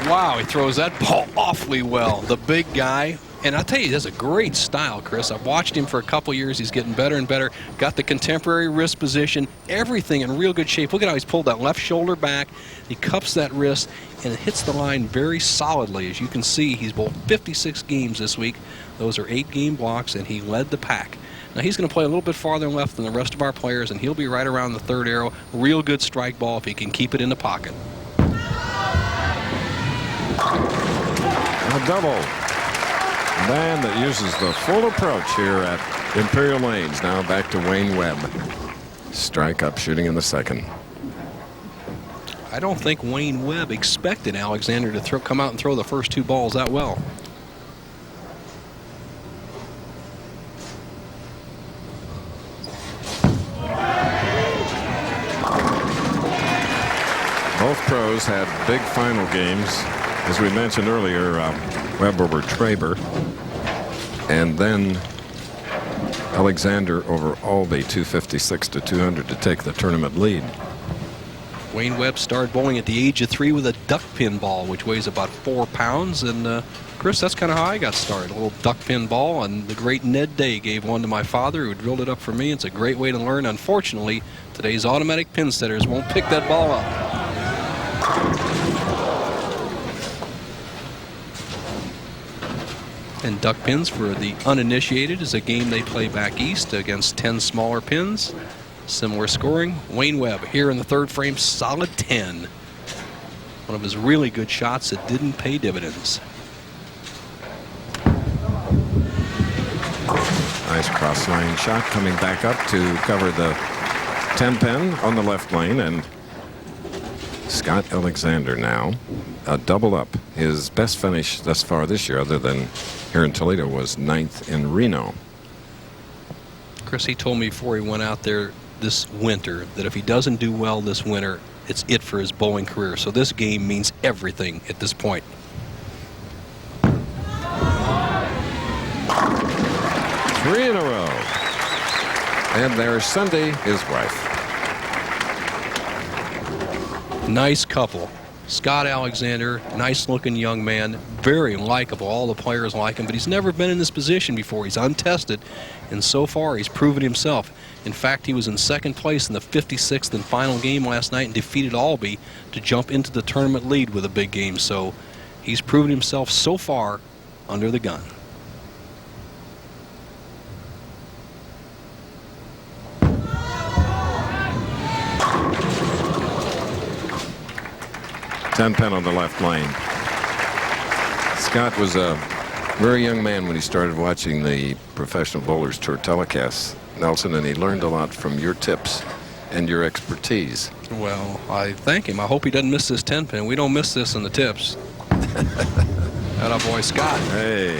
Wow, he throws that ball awfully well. The big guy And I'll tell you, he has a great style, Chris. I've watched him for a couple years. He's getting better and better. Got the contemporary wrist position, everything in real good shape. Look at how he's pulled that left shoulder back. He cups that wrist and it hits the line very solidly. As you can see, he's bowled 56 games this week. Those are 8-game blocks, and he led the pack. Now, he's going to play a little bit farther left than the rest of our players, and he'll be right around the third arrow. Real good strike ball if he can keep it in the pocket. A double. Man that uses the full approach here at Imperial Lanes. Now back to Wayne Webb. Strike up, shooting in the second. I don't think Wayne Webb expected Alexander to come out and throw the first 2 balls that well. Both pros had big final games. As we mentioned earlier, Webb over Traber, and then Alexander over Aulby, 256 to 200 to take the tournament lead. Wayne Webb started bowling at the age of 3 with a duck pin ball, which weighs about 4 pounds. And Chris, that's kind of how I got started. A little duck pin ball, and the great Ned Day gave one to my father, who drilled it up for me. It's a great way to learn. Unfortunately, today's automatic pin setters won't pick that ball up. And duck pins, for the uninitiated, is a game they play back east against 10 smaller pins. Similar scoring. Wayne Webb here in the third frame, solid 10. One of his really good shots that didn't pay dividends. Nice cross-line shot coming back up to cover the 10 pin on the left lane, and Scott Alexander now a double up. His best finish thus far this year, other than here in Toledo, was 9th in Reno. Chris, he told me before he went out there this winter that if he doesn't do well this winter, it's it for his bowling career. So this game means everything at this point. 3 in a row. And there's Cindy, his wife. Nice couple. Scott Alexander, nice looking young man, very likable. All the players like him, but he's never been in this position before. He's untested, and so far he's proven himself. In fact, he was in second place in the 56th and final game last night and defeated Aulby to jump into the tournament lead with a big game. So he's proven himself so far under the gun. Ten pin on the left lane. Scott was a very young man when he started watching the Professional Bowlers Tour telecasts, Nelson, and he learned a lot from your tips and your expertise. Well, I thank him. I hope he doesn't miss this 10 pin. We don't miss this in the tips. Atta boy, Scott. Hey.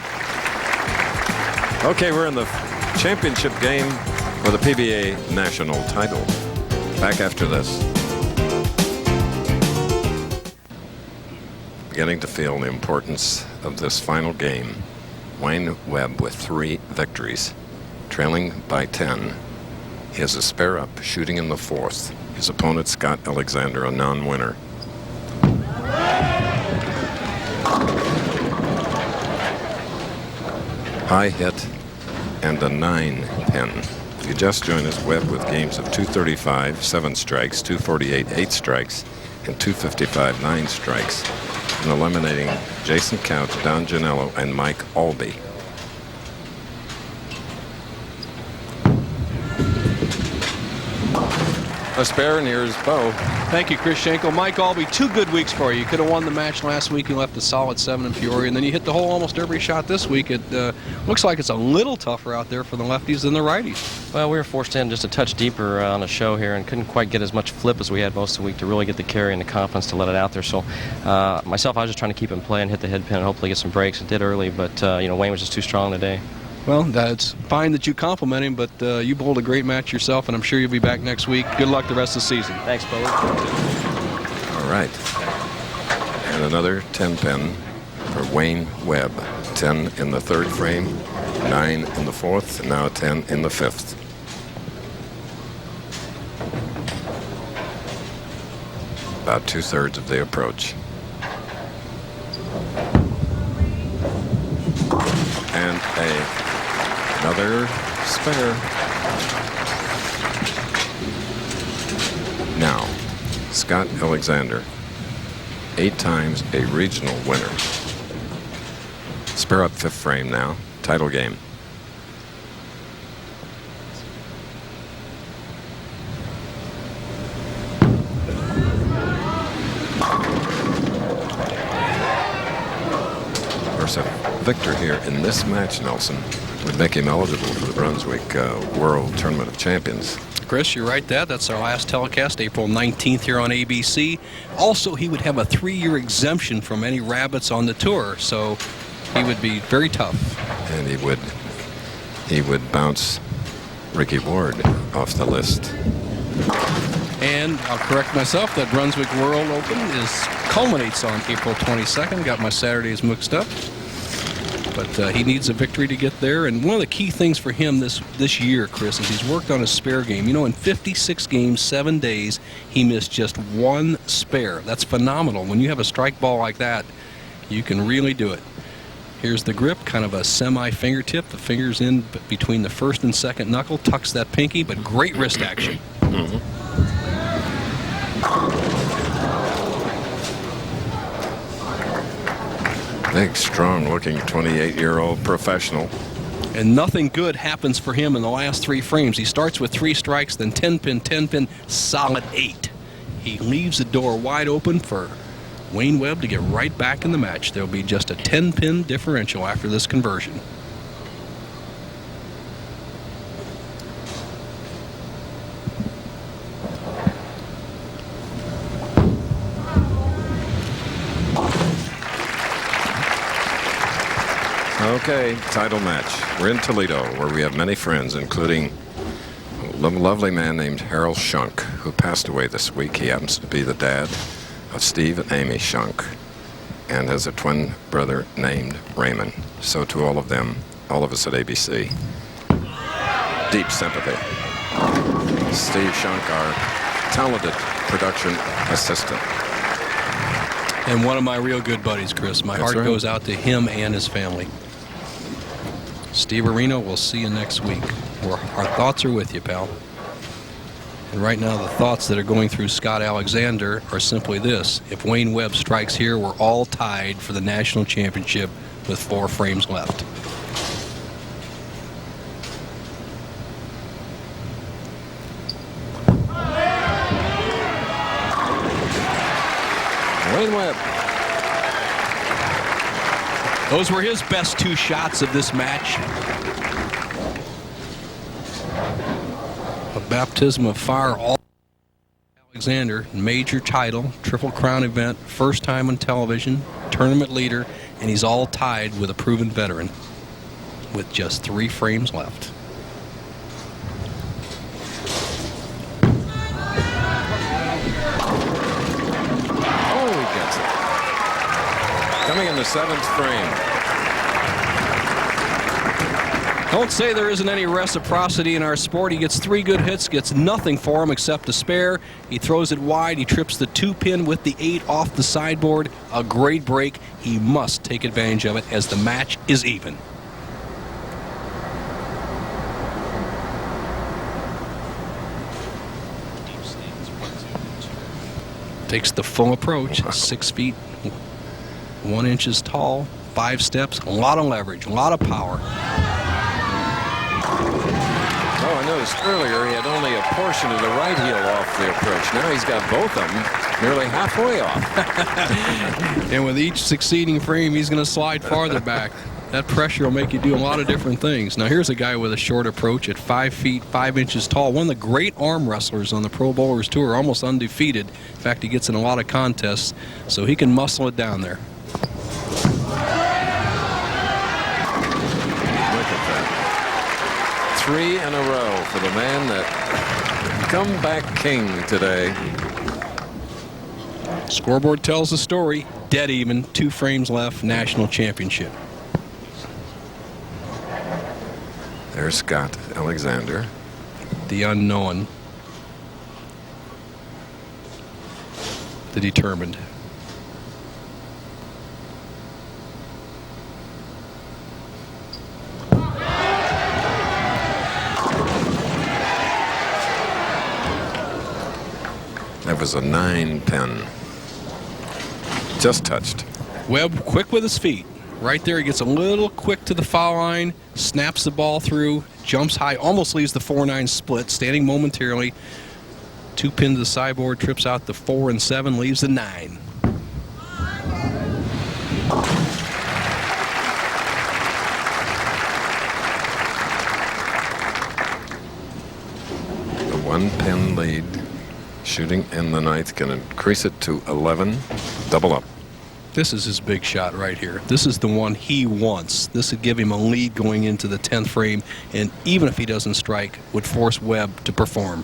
Okay, we're in the championship game for the PBA National title. Back after this. Beginning to feel the importance of this final game. Wayne Webb with 3 victories, trailing by 10. He has a spare up, shooting in the 4th. His opponent, Scott Alexander, a non-winner. High hit and a 9 pin. If you just joined us, Webb with games of 235, 7 strikes, 248, 8 strikes, and 255, 9 strikes. And eliminating Jason Couch, Don Genalo, and Mike Aulby. A spare, and here's Bo. Thank you, Chris Schenkel. Mike Aulby, 2 good weeks for you. You could have won the match last week. You left a solid 7 in Peoria, and then you hit the hole almost every shot this week. It looks like it's a little tougher out there for the lefties than the righties. Well, we were forced in just a touch deeper on the show here and couldn't quite get as much flip as we had most of the week to really get the carry and the confidence to let it out there. So myself, I was just trying to keep it in play and hit the head pin and hopefully get some breaks. It did early, but Wayne was just too strong today. Well, that's fine that you compliment him, but you bowled a great match yourself, and I'm sure you'll be back next week. Good luck the rest of the season. Thanks, Bo. All right. And another 10 pin for Wayne Webb. 10 in the 3rd frame, 9 in the 4th, and now 10 in the 5th. About 2/3 of the approach. another spare. Now, Scott Alexander, 8 times a regional winner. Spare up 5th frame now. Title game. A victor here in this match, Nelson, would make him eligible for the Brunswick World Tournament of Champions. Chris, you're right. That's our last telecast, April 19th here on ABC. Also, he would have a 3-year exemption from any rabbits on the tour, so he would be very tough. And he would bounce Ricky Ward off the list. And I'll correct myself, that Brunswick World Open culminates on April 22nd. Got my Saturdays mixed up. But he needs a victory to get there. And one of the key things for him this year, Chris, is he's worked on his spare game. You know, in 56 games, 7 days, he missed just 1 spare. That's phenomenal. When you have a strike ball like that, you can really do it. Here's the grip, kind of a semi-fingertip. The finger's in between the 1st and 2nd knuckle, tucks that pinky, but great wrist action. Big, strong-looking 28-year-old professional. And nothing good happens for him in the last 3 frames. He starts with 3 strikes, then 10-pin, 10-pin, solid 8. He leaves the door wide open for Wayne Webb to get right back in the match. There'll be just a 10-pin differential after this conversion. Okay, title match. We're in Toledo, where we have many friends, including a lovely man named Harold Shunk, who passed away this week. He happens to be the dad of Steve and Amy Shunk, and has a twin brother named Raymond. So to all of them, all of us at ABC, deep sympathy. Steve Shunk, our talented production assistant. And one of my real good buddies, Chris. My heart goes out to him and his family. Steve Areno, we'll see you next week. Our thoughts are with you, pal. And right now, the thoughts that are going through Scott Alexander are simply this. If Wayne Webb strikes here, we're all tied for the national championship with 4 frames left. Wayne Webb. Those were his best 2 shots of this match. A baptism of fire all Alexander, major title, Triple Crown event, first time on television, tournament leader, and he's all tied with a proven veteran with just 3 frames left. Coming in the 7th frame. Don't say there isn't any reciprocity in our sport. He gets 3 good hits, gets nothing for him except a spare. He throws it wide. He trips the 2-pin with the 8 off the sideboard. A great break. He must take advantage of it as the match is even. Takes the full approach, 6 feet, 1 inches tall, 5 steps, a lot of leverage, a lot of power. Oh, I noticed earlier he had only a portion of the right heel off the approach. Now he's got both of them nearly halfway off. And with each succeeding frame, he's going to slide farther back. That pressure will make you do a lot of different things. Now here's a guy with a short approach at 5 feet, 5 inches tall. One of the great arm wrestlers on the Pro Bowlers Tour, almost undefeated. In fact, he gets in a lot of contests, so he can muscle it down there. Look at that. 3 in a row for the man that comeback king today. Scoreboard tells the story. Dead even, 2 frames left, national championship. There's Scott Alexander. The unknown. The determined. That was a 9-pin. Just touched. Webb quick with his feet. Right there, he gets a little quick to the foul line, snaps the ball through, jumps high, almost leaves the 4-9 split, standing momentarily. 2 pin to the sideboard, trips out the 4 and 7, leaves the 9. The 1-pin lead, shooting in the 9th, can increase it to 11. Double up. This is his big shot right here. This is the one he wants. This would give him a lead going into the 10th frame, and even if he doesn't strike, would force Webb to perform.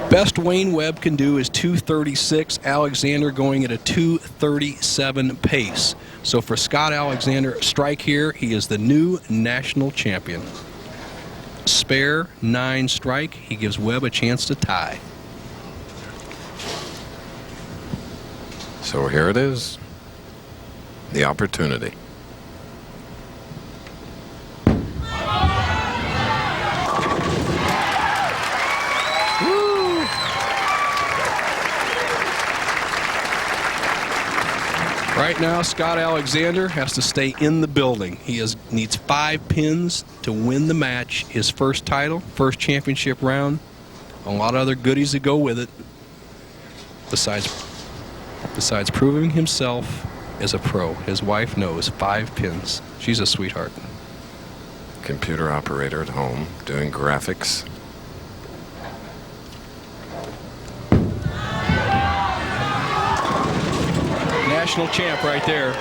Best Wayne Webb can do is 236. Alexander going at a 237 pace. So for Scott Alexander, strike here, he is the new national champion. Spare 9 strike, he gives Webb a chance to tie. So here it is, the opportunity. Right now, Scott Alexander has to stay in the building. He needs 5 pins to win the match. His first title, first championship round. A lot of other goodies that go with it. Besides proving himself as a pro. His wife knows 5 pins. She's a sweetheart. Computer operator at home doing graphics. National champ right there.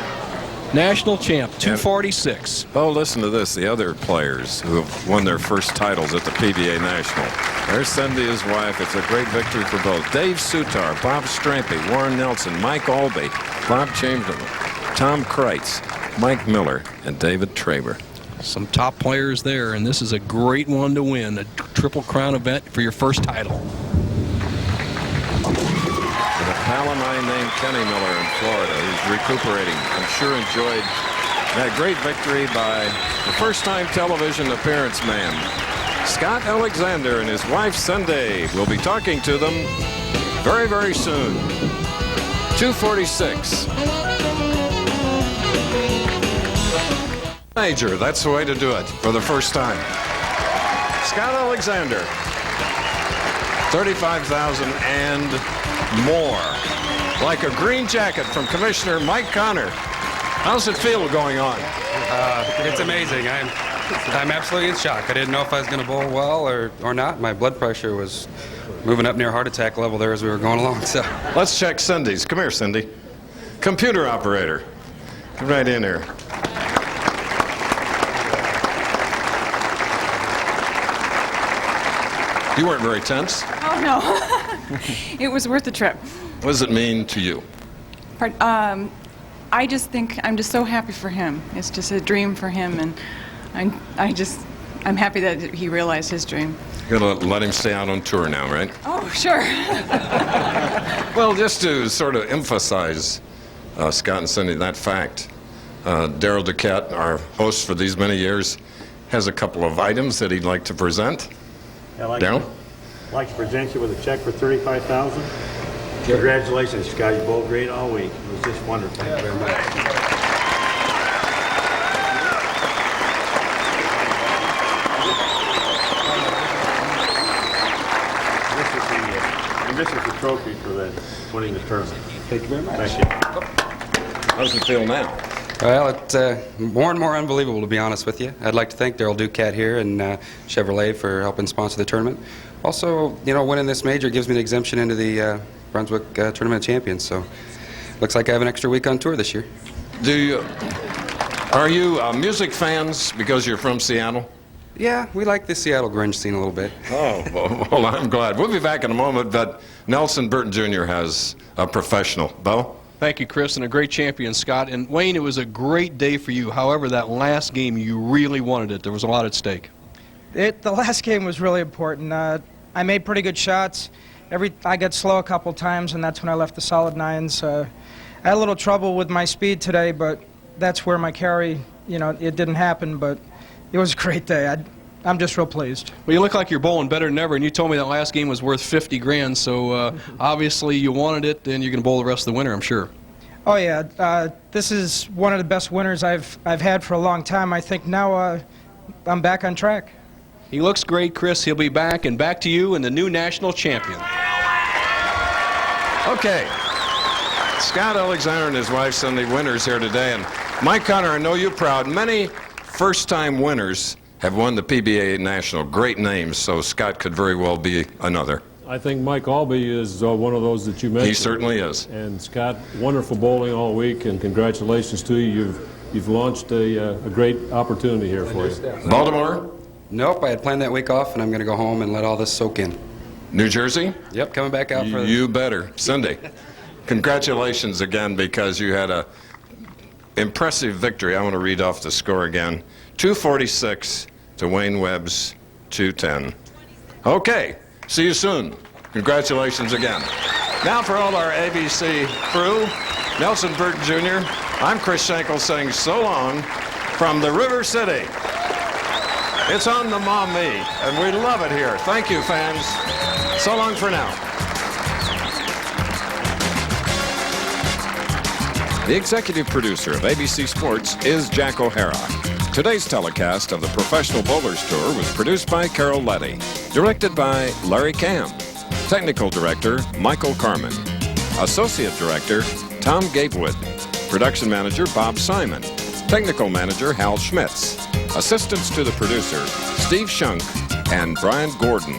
National champ, 246. Oh, listen to this. The other players who have won their first titles at the PBA National. There's Cindy, his wife. It's a great victory for both. Dave Sutar, Bob Strampy, Warren Nelson, Mike Aulby, Bob Chamberlain, Tom Kreitz, Mike Miller, and David Traber. Some top players there, and this is a great one to win. A Triple Crown event for your first title. And a pal of mine named Kenny Miller in Florida, who's recuperating, I'm sure enjoyed that great victory by the first-time television appearance man. Scott Alexander and his wife Cindy will be talking to them very, very soon. 246. Major, that's the way to do it for the first time. Scott Alexander, 35,000 and more. Like a green jacket from Commissioner Mike Connor. How's it feel going on? It's amazing. I'm absolutely in shock. I didn't know if I was going to bowl well or not. My blood pressure was moving up near heart attack level there as we were going along. So let's check Cindy's. Come here, Cindy. Computer operator. Come right in here. You weren't very tense. Oh, no. It was worth the trip. What does it mean to you? I just think I'm just so happy for him. It's just a dream for him, and I'm happy that he realized his dream. You're going to let him stay out on tour now, right? Oh, sure. Well, just to sort of emphasize, Scott and Cindy, that fact, Daryl Duquette, our host for these many years, has a couple of items that he'd like to present. Daryl? I'd like to present you with a check for $35,000. Congratulations, Scott. You bowled great all week. It was just wonderful. Thank you very much. This is the trophy for winning the tournament. Thank you very much. Thank you. How does it feel now? Well, it's more and more unbelievable, to be honest with you. I'd like to thank Daryl Duquette here and Chevrolet for helping sponsor the tournament. Also, you know, winning this major gives me an exemption into the Brunswick Tournament of Champions, so looks like I have an extra week on tour this year. Are you music fans because you're from Seattle? Yeah, we like the Seattle grunge scene a little bit. Oh, well, I'm glad. We'll be back in a moment, but Nelson Burton Jr. has a professional. Bo? Thank you, Chris, and a great champion, Scott. And Wayne, it was a great day for you. However, that last game, you really wanted it. There was a lot at stake. The last game was really important. I made pretty good shots. I got slow a couple times, and that's when I left the solid nines. I I had a little trouble with my speed today, but that's where my carry, you know, it didn't happen, but it was a great day. I'm just real pleased. Well, you look like you're bowling better than ever, and you told me that last game was worth 50 grand, so obviously you wanted it, and you're going to bowl the rest of the winter, I'm sure. Oh, yeah. This is one of the best winters I've had for a long time. I think now I'm back on track. He looks great, Chris. He'll be back, and back to you and the new national champion. Okay. Scott Alexander and his wife send the winners here today. And Mike Connor, I know you're proud. Many first-time winners have won the PBA National. Great names, so Scott could very well be another. I think Mike Aulby is one of those that you mentioned. He certainly is. And Scott, wonderful bowling all week, and congratulations to you. You've launched a great opportunity here for you. Baltimore? Nope, I had planned that week off, and I'm going to go home and let all this soak in. New Jersey? Yep, coming back out for You better. Cindy, congratulations again, because you had a impressive victory. I want to read off the score again. 246 to Wayne Webb's 210. Okay, see you soon. Congratulations again. Now for all our ABC crew, Nelson Burton Jr., I'm Chris Schenkel saying so long from the River City. It's on the Maumee, and we love it here. Thank you, fans. So long for now. The executive producer of ABC Sports is Jack O'Hara. Today's telecast of the Professional Bowlers Tour was produced by Carol Letty, directed by Larry Camp, technical director Michael Carmen, associate director Tom Gatewood, production manager Bob Simon, technical manager Hal Schmitz, assistants to the producer Steve Shunk and Brian Gordon.